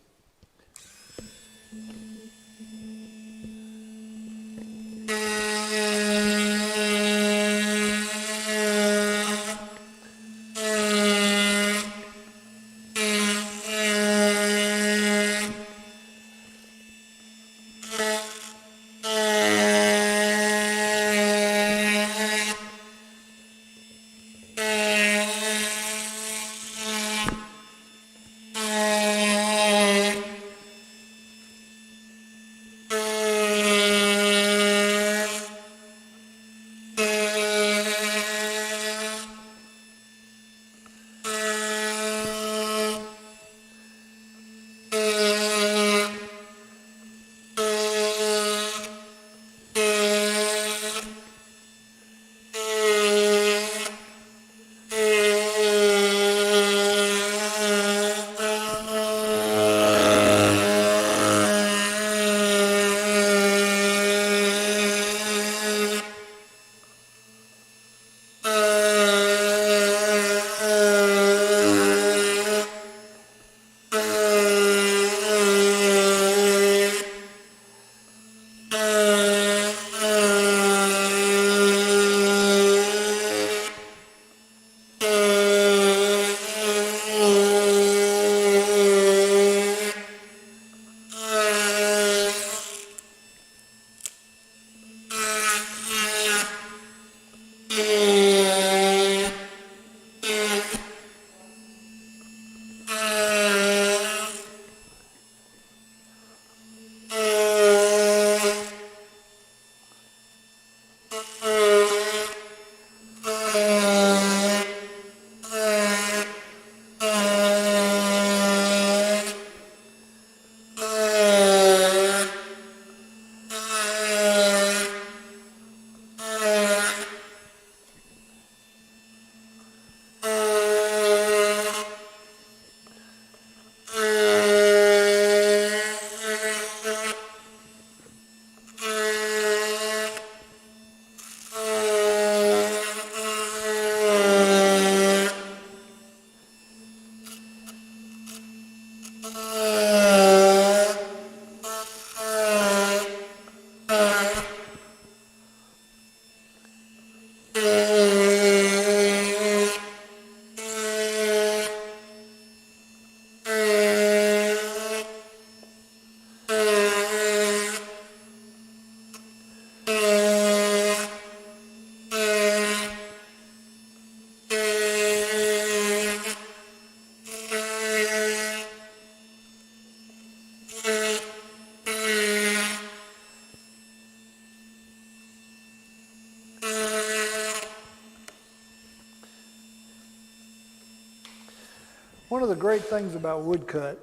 One of the great things about woodcut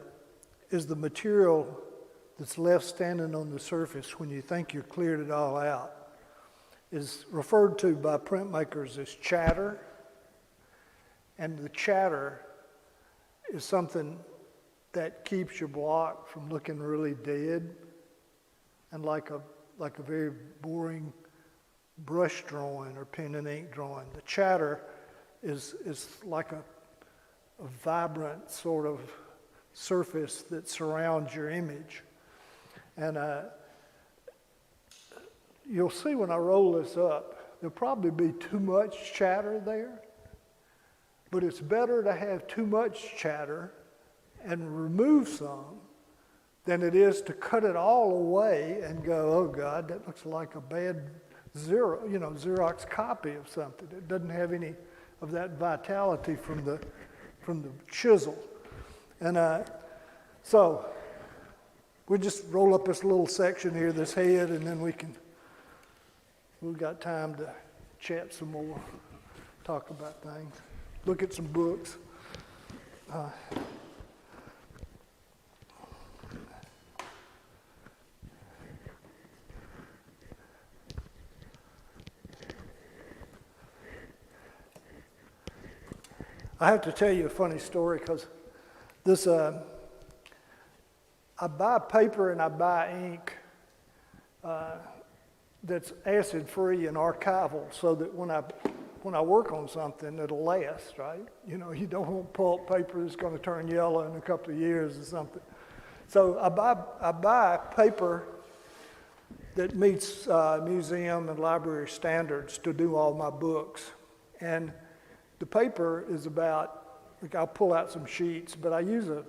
is the material that's left standing on the surface when you think you've cleared it all out is referred to by printmakers as chatter. And the chatter is something that keeps your block from looking really dead and like a very boring brush drawing or pen and ink drawing. The chatter is like a vibrant sort of surface that surrounds your image. And you'll see when I roll this up, there'll probably be too much chatter there, but it's better to have too much chatter and remove some than it is to cut it all away and go, oh God, that looks like a bad Xerox copy of something. It doesn't have any of that vitality from the chisel. And so we just roll up this little section here, this head, and then we've got time to chat some more, talk about things, look at some books. I have to tell you a funny story because this, I buy paper and I buy ink that's acid-free and archival so that when I work on something, it'll last, right? You know, you don't want pulp paper that's going to turn yellow in a couple of years or something. So I buy paper that meets museum and library standards to do all my books. And the paper is about, like I'll pull out some sheets, but I use a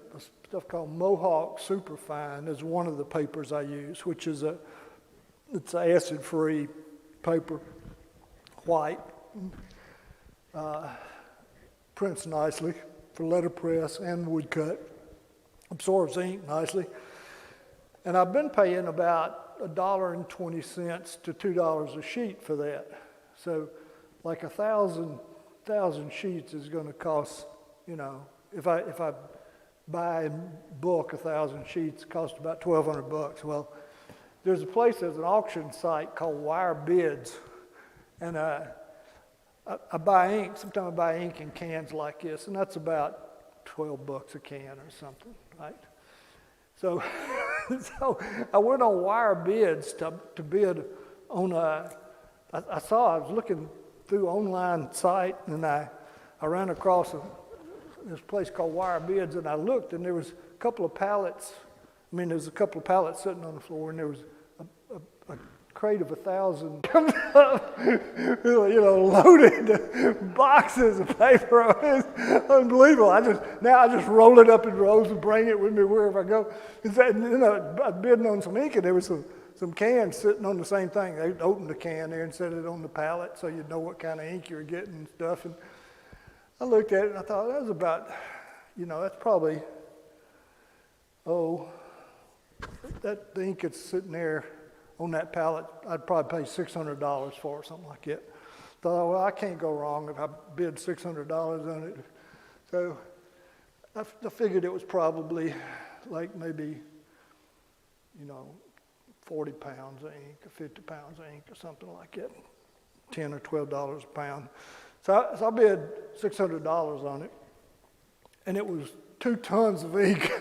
stuff called Mohawk Superfine as one of the papers I use, which is it's acid-free paper, white, prints nicely for letterpress and woodcut, absorbs ink nicely. And I've been paying about $1.20 to $2 a sheet for that. So like 1,000 sheets is going to cost, you know, if I buy in bulk 1,000 sheets, it costs about $1,200. Well, there's a place, there's an auction site called Wire Bids, and I buy ink. Sometimes I buy ink in cans like this, and that's about $12 a can or something, right? So, so I went on Wire Bids to bid on I was looking through online site, and I ran across this place called Wire Bids, and I looked, and there was a couple of pallets. I mean, there was a couple of pallets sitting on the floor, and there was a crate of 1,000 comes up, you know, loaded boxes of paper. It's unbelievable. I just roll it up in rolls and bring it with me wherever I go. You know, I was bidding on some ink, and there was some cans sitting on the same thing. They opened the can there and set it on the pallet so you'd know what kind of ink you were getting and stuff. And I looked at it and I thought, that was about, you know, that's probably, the ink that's sitting there on that pallet, I'd probably pay $600 for, something like that. Thought, well, I can't go wrong if I bid $600 on it. So I figured it was probably like maybe, you know, 40 pounds of ink or 50 pounds of ink or something like that, $10 or $12 a pound. So I bid $600 on it, and it was 2 tons of ink.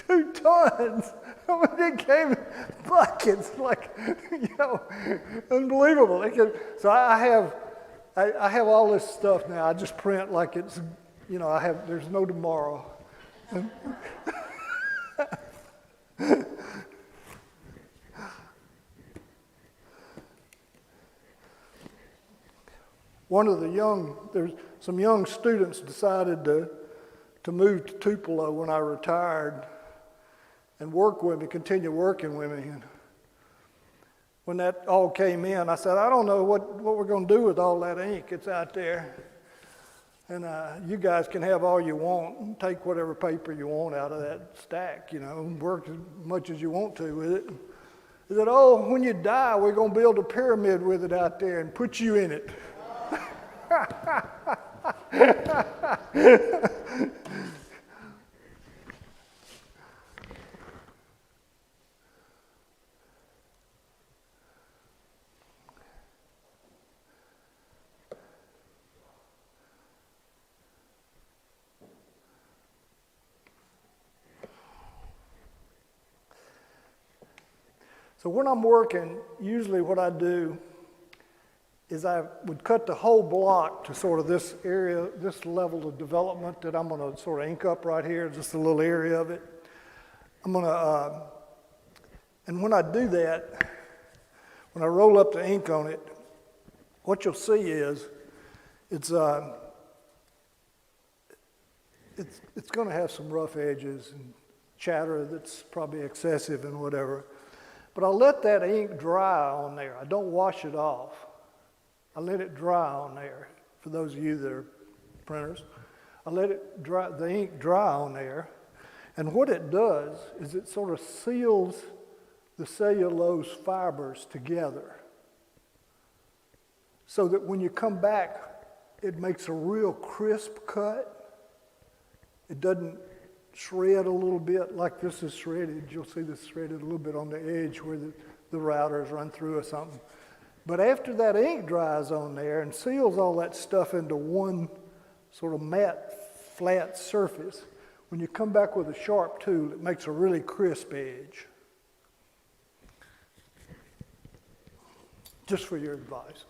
2 tons. I mean, it came in buckets, like, you know, unbelievable. So I have all this stuff now. I just print like it's, you know, there's no tomorrow. There's some young students decided to move to Tupelo when I retired and work with me, continue working with me. And when that all came in, I said, I don't know what we're going to do with all that ink. It's out there. And you guys can have all you want and take whatever paper you want out of that stack, you know, and work as much as you want to with it. They said, when you die, we're going to build a pyramid with it out there and put you in it. So when I'm working, usually what I do is I would cut the whole block to sort of this area, this level of development that I'm going to sort of ink up right here, just a little area of it. I'm going to, and when I do that, when I roll up the ink on it, what you'll see is it's going to have some rough edges and chatter that's probably excessive and whatever. But I let that ink dry on there. I don't wash it off. I let it dry on there. For those of you that are printers, I let it dry, the ink dry on there. And what it does is it sort of seals the cellulose fibers together so that when you come back, it makes a real crisp cut. It doesn't shred a little bit like this is shredded. You'll see this shredded a little bit on the edge where the routers run through or something. But after that ink dries on there and seals all that stuff into one sort of matte, flat surface, when you come back with a sharp tool, it makes a really crisp edge. Just for your advice.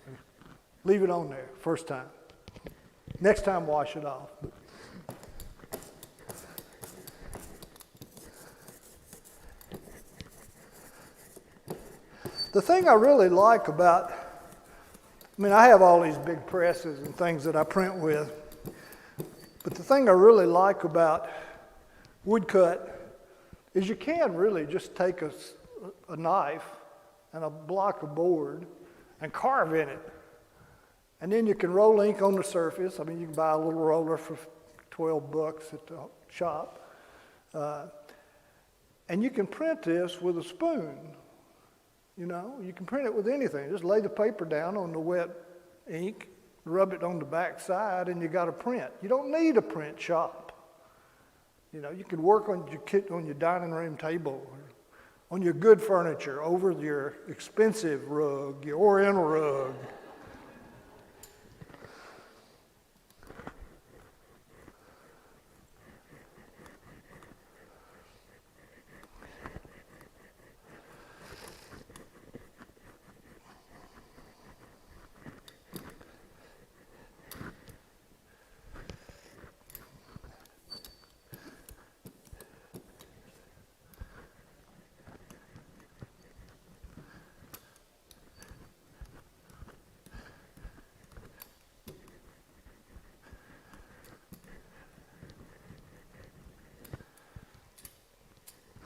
Leave it on there first time. Next time, wash it off. The thing I really like about, I have all these big presses and things that I print with, but the thing I really like about woodcut is you can really just take a knife and a block of board and carve in it. And then you can roll ink on the surface. You can buy a little roller for $12 at the shop. And you can print this with a spoon. You can print it with anything. Just lay the paper down on the wet ink, rub it on the back side, and you got a print. You don't need a print shop. You can work on your dining room table, or on your good furniture, over your expensive rug, your Oriental rug.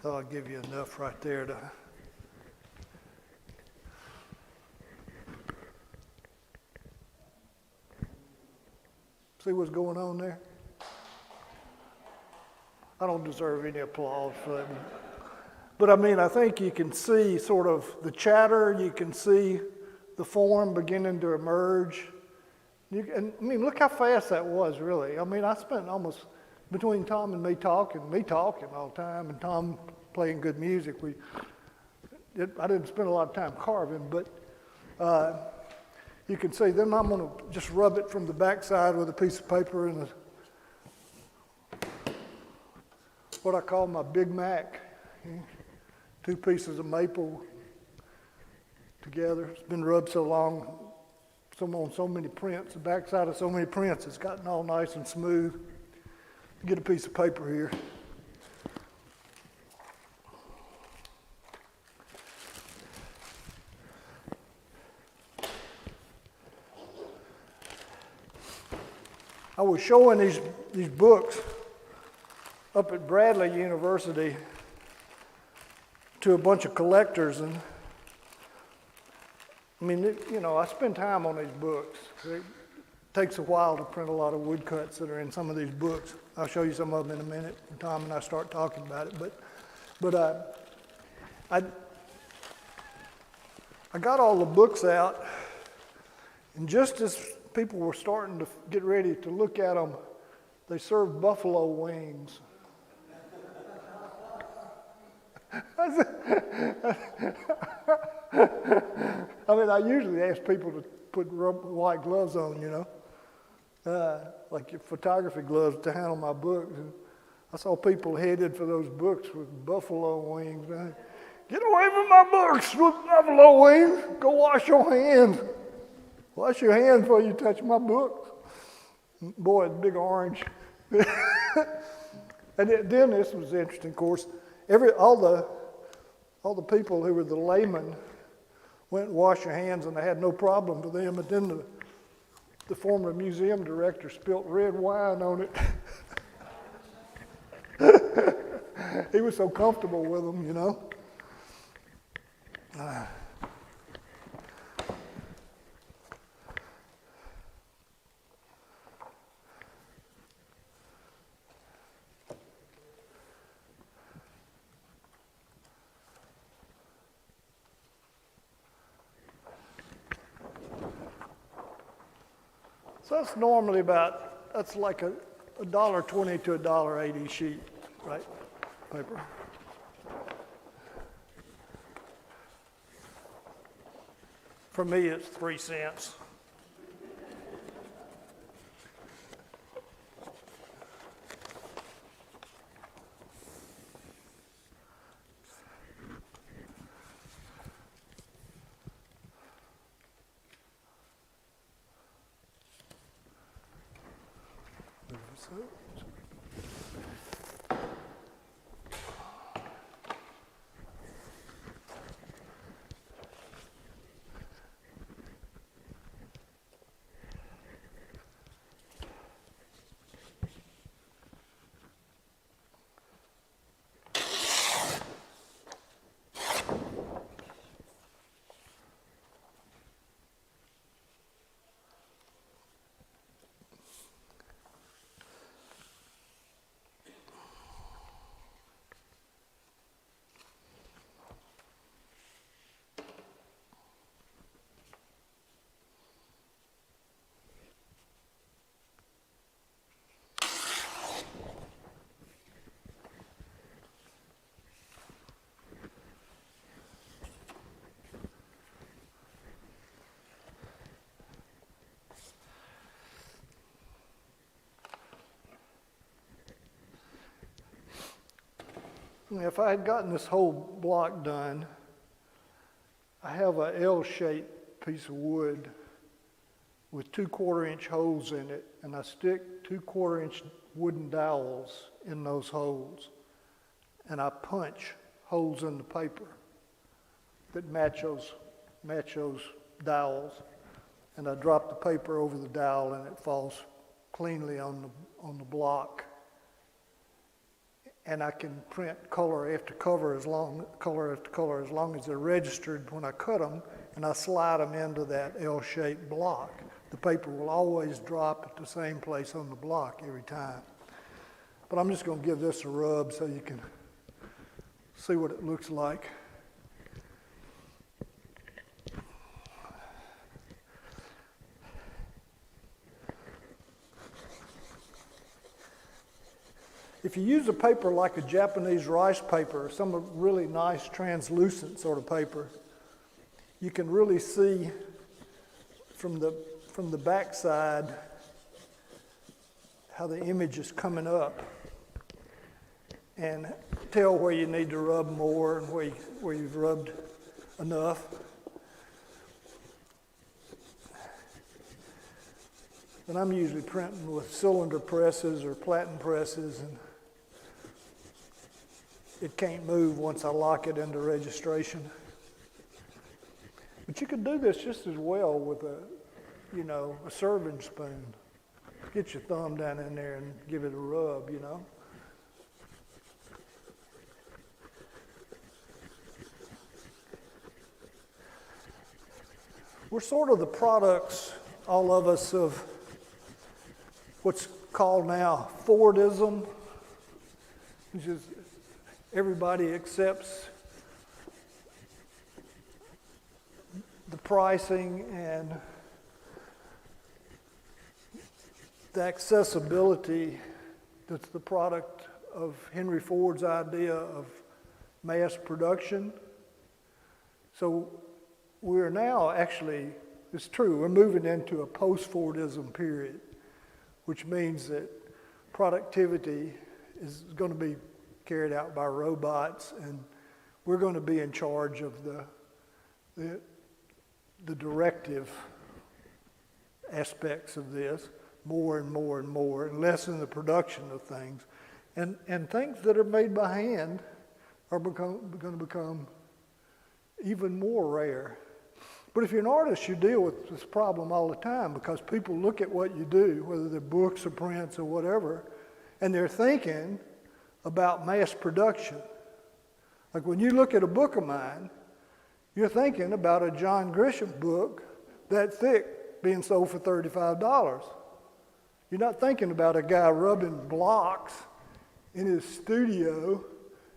So I'll give you enough right there to see what's going on there. I don't deserve any applause for that. But I think you can see sort of the chatter, you can see the form beginning to emerge. Look how fast that was, really. I spent almost, between Tom and me talking all the time, and Tom playing good music, I didn't spend a lot of time carving, but you can see, then I'm going to just rub it from the backside with a piece of paper and what I call my Big Mac. 2 pieces of maple together. It's been rubbed so long, on so many prints, the backside of so many prints, it's gotten all nice and smooth. Get a piece of paper here. I was showing these books up at Bradley University to a bunch of collectors, and I spend time on these books. It takes a while to print a lot of woodcuts that are in some of these books. I'll show you some of them in a minute when Tom and I start talking about it. But I got all the books out, and just as people were starting to get ready to look at them. They served buffalo wings. I mean, I usually ask people to put white gloves on, like your photography gloves to handle my books. And I saw people headed for those books with buffalo wings. Get away from my books with buffalo wings. Go wash your hands. Wash your hands before you touch my books. Boy, it's big orange. And then this was interesting, of course. All the people who were the laymen went and washed their hands, and they had no problem with them. But then the former museum director spilt red wine on it. He was so comfortable with them, So that's normally that's like a $1.20 to a $1.80 sheet, right? Paper. For me, it's 3 cents. If I had gotten this whole block done, I have a L-shaped piece of wood with 2 1/4-inch holes in it, and I stick 2 1/4-inch wooden dowels in those holes, and I punch holes in the paper that match those dowels, and I drop the paper over the dowel, and it falls cleanly on the block. And I can print color after color as long as they're registered when I cut them, and I slide them into that L-shaped block. The paper will always drop at the same place on the block every time. But I'm just going to give this a rub so you can see what it looks like. If you use a paper like a Japanese rice paper, or some really nice translucent sort of paper, you can really see from the backside how the image is coming up, and tell where you need to rub more and where you've rubbed enough. And I'm usually printing with cylinder presses or platen presses, and it can't move once I lock it into registration. But you can do this just as well with a serving spoon. Get your thumb down in there and give it a rub, We're sort of the products, all of us, of what's called now Fordism, which is everybody accepts the pricing and the accessibility that's the product of Henry Ford's idea of mass production. So we're now actually, it's true, we're moving into a post-Fordism period, which means that productivity is going to be carried out by robots, and we're going to be in charge of the directive aspects of this more and more and more, and less in the production of things. And things that are made by hand are going to become even more rare. But if you're an artist, you deal with this problem all the time, because people look at what you do, whether they're books or prints or whatever, and they're thinking about mass production. Like when you look at a book of mine, you're thinking about a John Grisham book that thick being sold for $35. You're not thinking about a guy rubbing blocks in his studio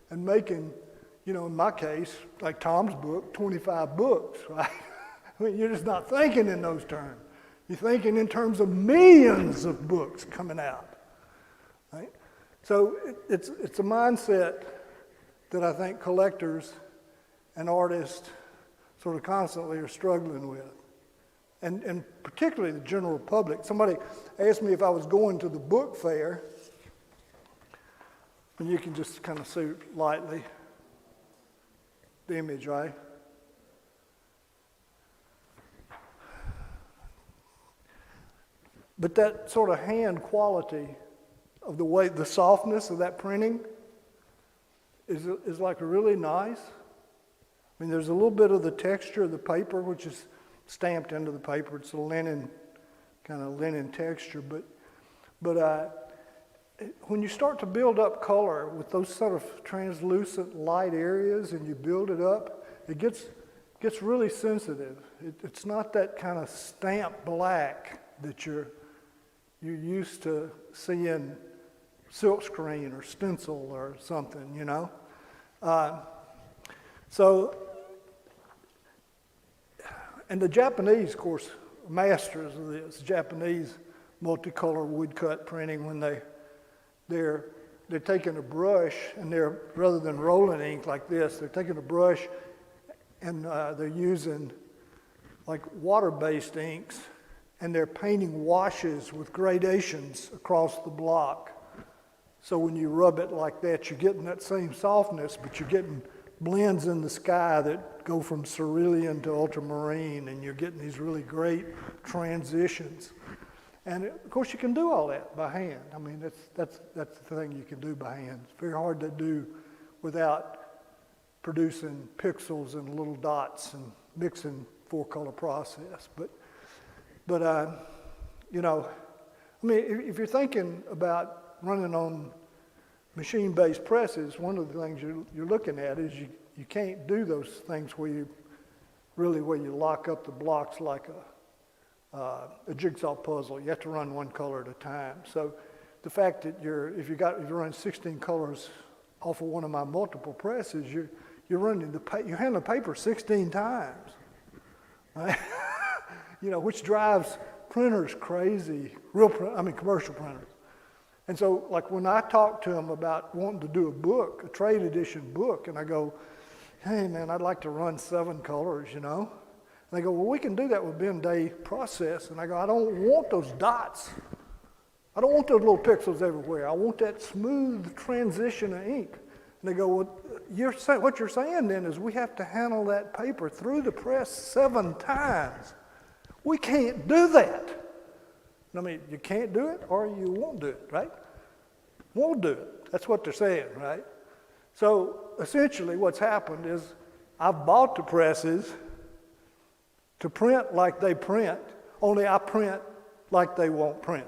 and making, in my case, like Tom's book, 25 books, right? I mean, you're just not thinking in those terms. You're thinking in terms of millions of books coming out, right? So it's a mindset that I think collectors and artists sort of constantly are struggling with. And particularly the general public. Somebody asked me if I was going to the book fair, and you can just kind of see lightly the image, right? But that sort of hand quality of the way, the softness of that printing is like really nice. I mean, there's a little bit of the texture of the paper, which is stamped into the paper. It's a linen, kind of linen texture. But when you start to build up color with those sort of translucent light areas and you build it up, it gets really sensitive. It's not that kind of stamped black that you're used to seeing silkscreen or stencil or something, And the Japanese, of course, masters of this. Japanese multicolor woodcut printing, when they're taking a brush and rather than rolling ink like this, they're taking a brush and they're using like water-based inks, and they're painting washes with gradations across the block. So when you rub it like that, you're getting that same softness, but you're getting blends in the sky that go from cerulean to ultramarine, and you're getting these really great transitions. And of course, you can do all that by hand. I mean, that's the thing you can do by hand. It's very hard to do without producing pixels and little dots and mixing four-color process. But I mean, if you're thinking about running on machine-based presses, one of the things you're looking at is you can't do those things where you lock up the blocks like a jigsaw puzzle. You have to run one color at a time. So the fact that if you run 16 colors off of one of my multiple presses, you're handling paper 16 times, right? Which drives printers crazy. Commercial printers. And so, like when I talk to them about wanting to do a trade edition book, and I go, hey man, I'd like to run 7 colors, And they go, well, we can do that with bin-day process. And I go, I don't want those dots. I don't want those little pixels everywhere. I want that smooth transition of ink. And they go, well, what you're saying then is we have to handle that paper through the press 7 times. We can't do that. I mean, you can't do it or you won't do it, right? Won't do it. That's what they're saying, right? So essentially what's happened is I've bought the presses to print like they print, only I print like they won't print.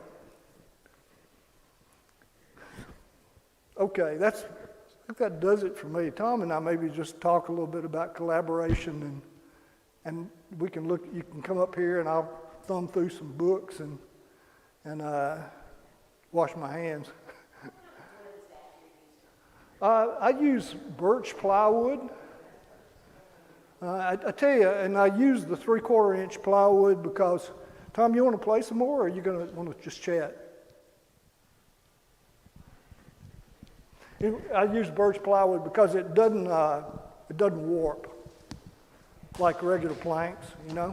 Okay, I think that does it for me. Tom and I maybe just talk a little bit about collaboration, and we can you can come up here and I'll thumb through some books and wash my hands. I use birch plywood. I tell you, and I use the 3/4 inch plywood because, Tom, you want to play some more, or are you going to want to just chat? I use birch plywood because it doesn't warp like regular planks, you know.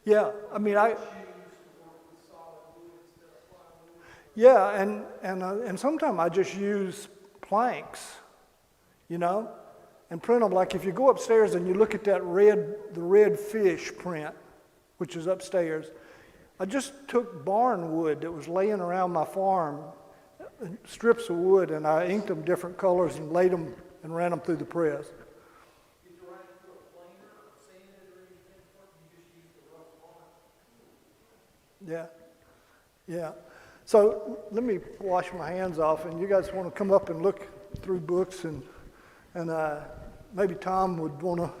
Yeah, I mean, yeah, and sometimes I just use planks, you know, and print them. Like if you go upstairs and you look at the red fish print, which is upstairs, I just took barn wood that was laying around my farm, strips of wood, and I inked them different colors and laid them and ran them through the press. Yeah, yeah. So let me wash my hands off, and you guys want to come up and look through books, and maybe Tom would want to.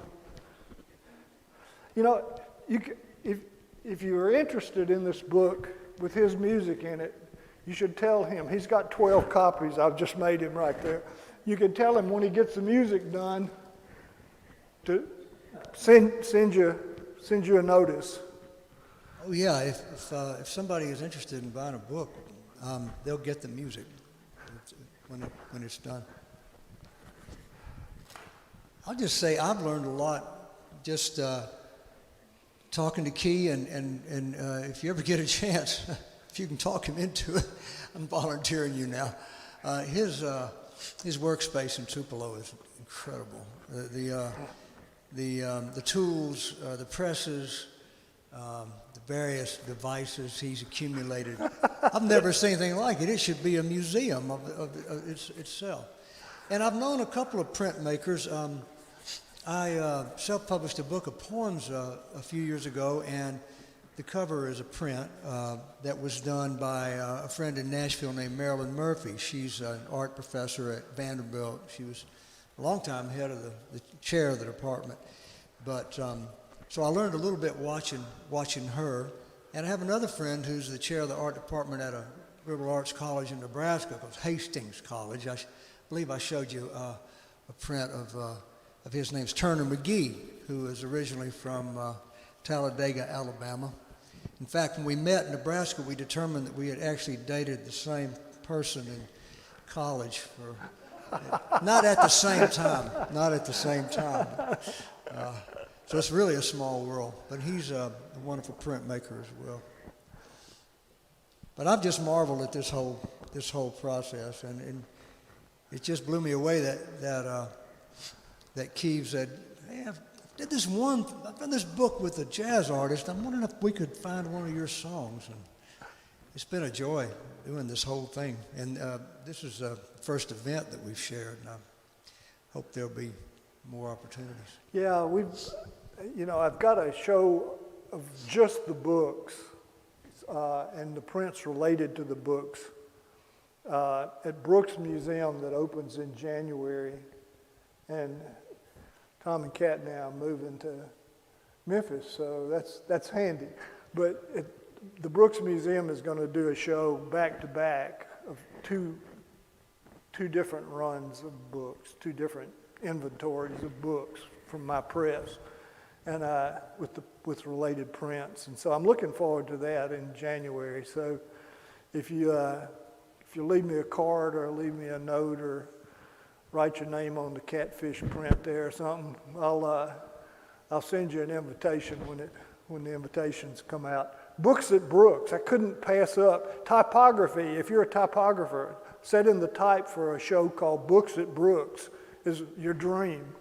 You know, if you're interested in this book with his music in it, you should tell him. He's got 12 copies. I've just made him right there. You can tell him when he gets the music done to send you a notice. Oh yeah, if somebody is interested in buying a book, they'll get the music when it's done. I'll just say I've learned a lot just talking to Key, and if you ever get a chance, if you can talk him into it, I'm volunteering you now. His workspace in Tupelo is incredible. The tools, the presses. The various devices he's accumulated. I've never seen anything like it. It should be a museum of itself. And I've known a couple of printmakers. I self-published a book of poems a few years ago, and the cover is a print that was done by a friend in Nashville named Marilyn Murphy. She's an art professor at Vanderbilt. She was a long time head of the chair of the department. But so I learned a little bit watching her. And I have another friend who's the chair of the art department at a liberal arts college in Nebraska called Hastings College. I believe I showed you a print of his name's Turner McGee, who is originally from Talladega, Alabama. In fact, when we met in Nebraska, we determined that we had actually dated the same person in college not at the same time. So it's really a small world, but he's a wonderful printmaker as well. But I've just marveled at this whole process, and it just blew me away that Keeve said, "Hey, I've done this book with a jazz artist. I'm wondering if we could find one of your songs." And it's been a joy doing this whole thing, and this is the first event that we've shared, and I hope there'll be more opportunities. Yeah, I've got a show of just the books and the prints related to the books at Brooks Museum that opens in January, and Tom and Kat now moving to Memphis, so that's handy. But the Brooks Museum is going to do a show back to back of two different runs of books, two different inventories of books from my press, and with related prints. And so I'm looking forward to that in January. So if you leave me a card or leave me a note or write your name on the catfish print there or something, I'll send you an invitation when the invitations come out. Books at Brooks, I couldn't pass up. Typography, if you're a typographer, set in the type for a show called Books at Brooks is your dream.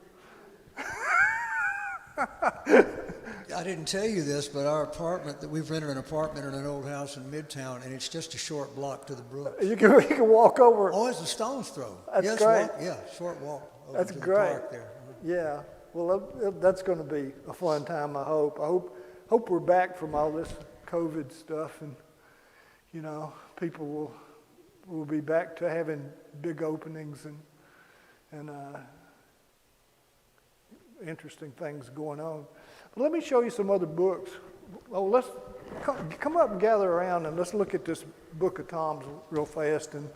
I didn't tell you this, but our apartment, that we've rented an apartment in an old house in Midtown, and it's just a short block to the Brooks. You can walk over. Oh, it's a stone's throw. That's great. Short walk over That's to great. the park there. Yeah, well, that's going to be a fun time, I hope. I hope we're back from all this COVID stuff, and, people will be back to having big openings and interesting things going on. But let me show you some other books Oh, let's come up and gather around and let's look at this book of Tom's real fast and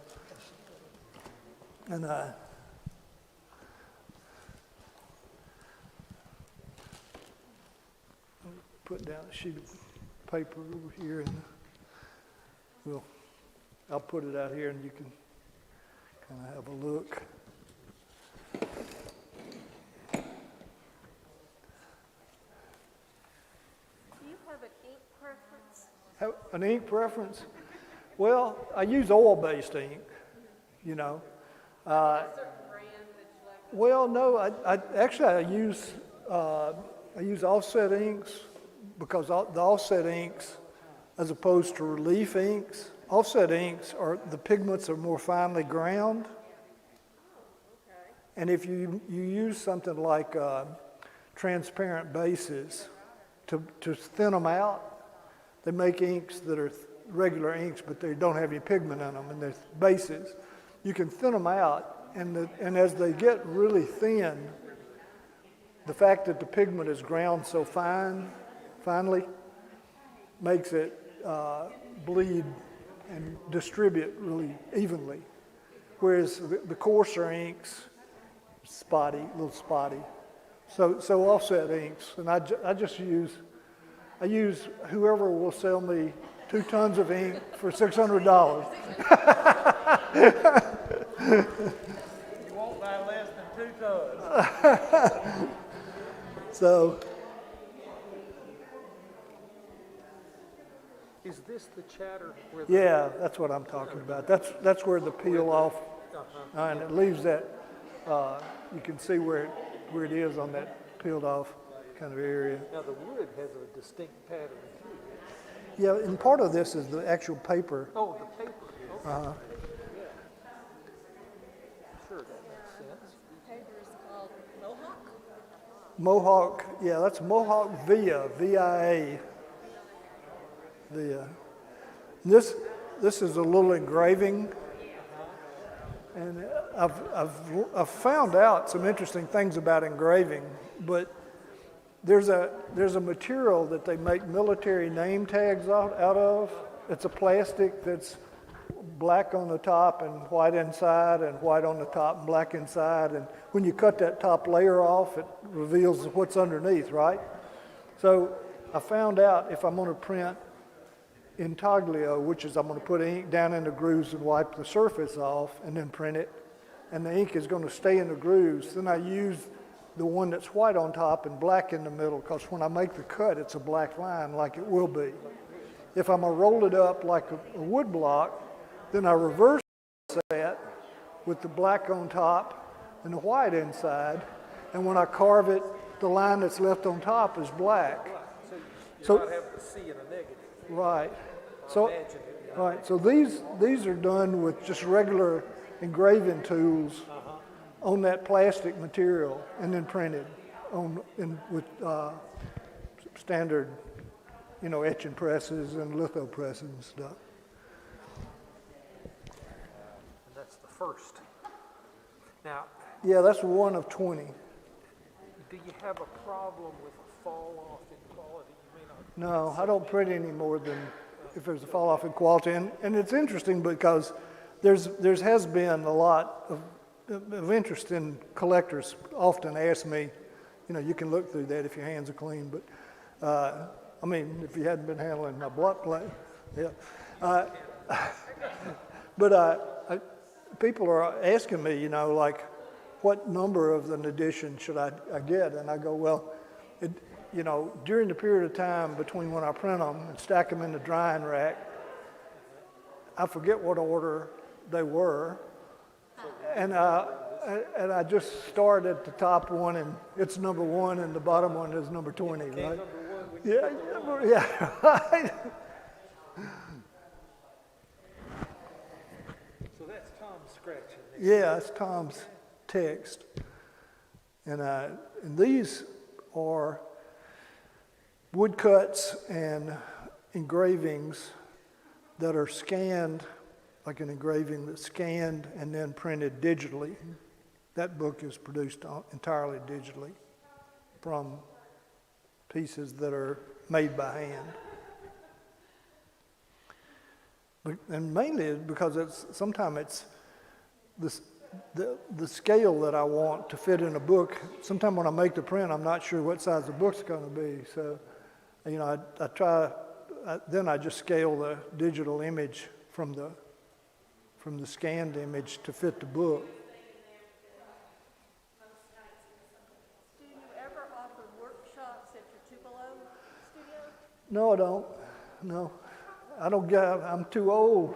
put down a sheet of paper over here and I'll put it out here and you can kind of have a look. Do you have an ink preference? Have an ink preference? Well, I use oil-based ink, you know. A certain brand that you like? Well, no, I use offset inks because the offset inks, as opposed to relief inks, offset inks the pigments are more finely ground. Okay. And if you use something like transparent bases to thin them out, they make inks that are regular inks, but they don't have any pigment in them, and they're bases. You can thin them out, and as they get really thin, the fact that the pigment is ground so finely, makes it bleed and distribute really evenly. Whereas the coarser inks, a little spotty. So offset inks, and I use whoever will sell me 2 tons of ink for $600. You won't buy less than 2 tons. So, Is this the chatter? yeah, that's what I'm talking about. That's where the peel off, and it leaves that. You can see where it is on that peeled off kind of area. Now the wood has a distinct pattern too. Yeah, and part of this is the actual paper. Oh, the paper. Okay. Sure, that makes sense. Paper is called Mohawk? Mohawk, yeah, that's Mohawk Via, V-I-A. This is a little engraving, and I've found out some interesting things about engraving, but there's a material that they make military name tags out of. It's a plastic that's black on the top and white inside, and white on the top and black inside, and when you cut that top layer off, it reveals what's underneath, right? So I found out if I'm going to print intaglio, which is I'm going to put ink down in the grooves and wipe the surface off and then print it, and the ink is going to stay in the grooves, then I use the one that's white on top and black in the middle, because when I make the cut, it's a black line like it will be. If I'm going to roll it up like a wood block, then I reverse that with the black on top and the white inside, and when I carve it, the line that's left on top is black. So you're not having to see in a negative. Right. So, Imagine it. right. So these are done with just regular engraving tools on that plastic material, and then printed with standard, etching presses and litho presses and stuff. And that's the first. Now, Yeah, that's one of 20. do you have a problem with a fall off in quality? You may not. No, I don't print any more than if there's a fall off in quality. And it's interesting because there has been a lot of interest in collectors. Often ask me, you can look through that if your hands are clean, but if you hadn't been handling my blood plate, yeah. But people are asking me, like, what number of an edition should I get? And I go, well, during the period of time between when I print them and stack them in the drying rack, I forget what order they were, and I just start at the top one, and it's number 1, and the bottom one is number 20, right? Number one, we Yeah, right. So that's Tom's scratching. Yeah, it's Tom's text, and these are woodcuts and engravings that are scanned, like an engraving that's scanned and then printed digitally. That book is produced entirely digitally from pieces that are made by hand. And mainly because sometimes it's the scale that I want to fit in a book. Sometimes when I make the print, I'm not sure what size the book's going to be. So, you know, then I just scale the digital image from the scanned image to fit the book. Do you ever offer workshops at your Tupelo studio? No, I don't. No, I don't get. I'm too old.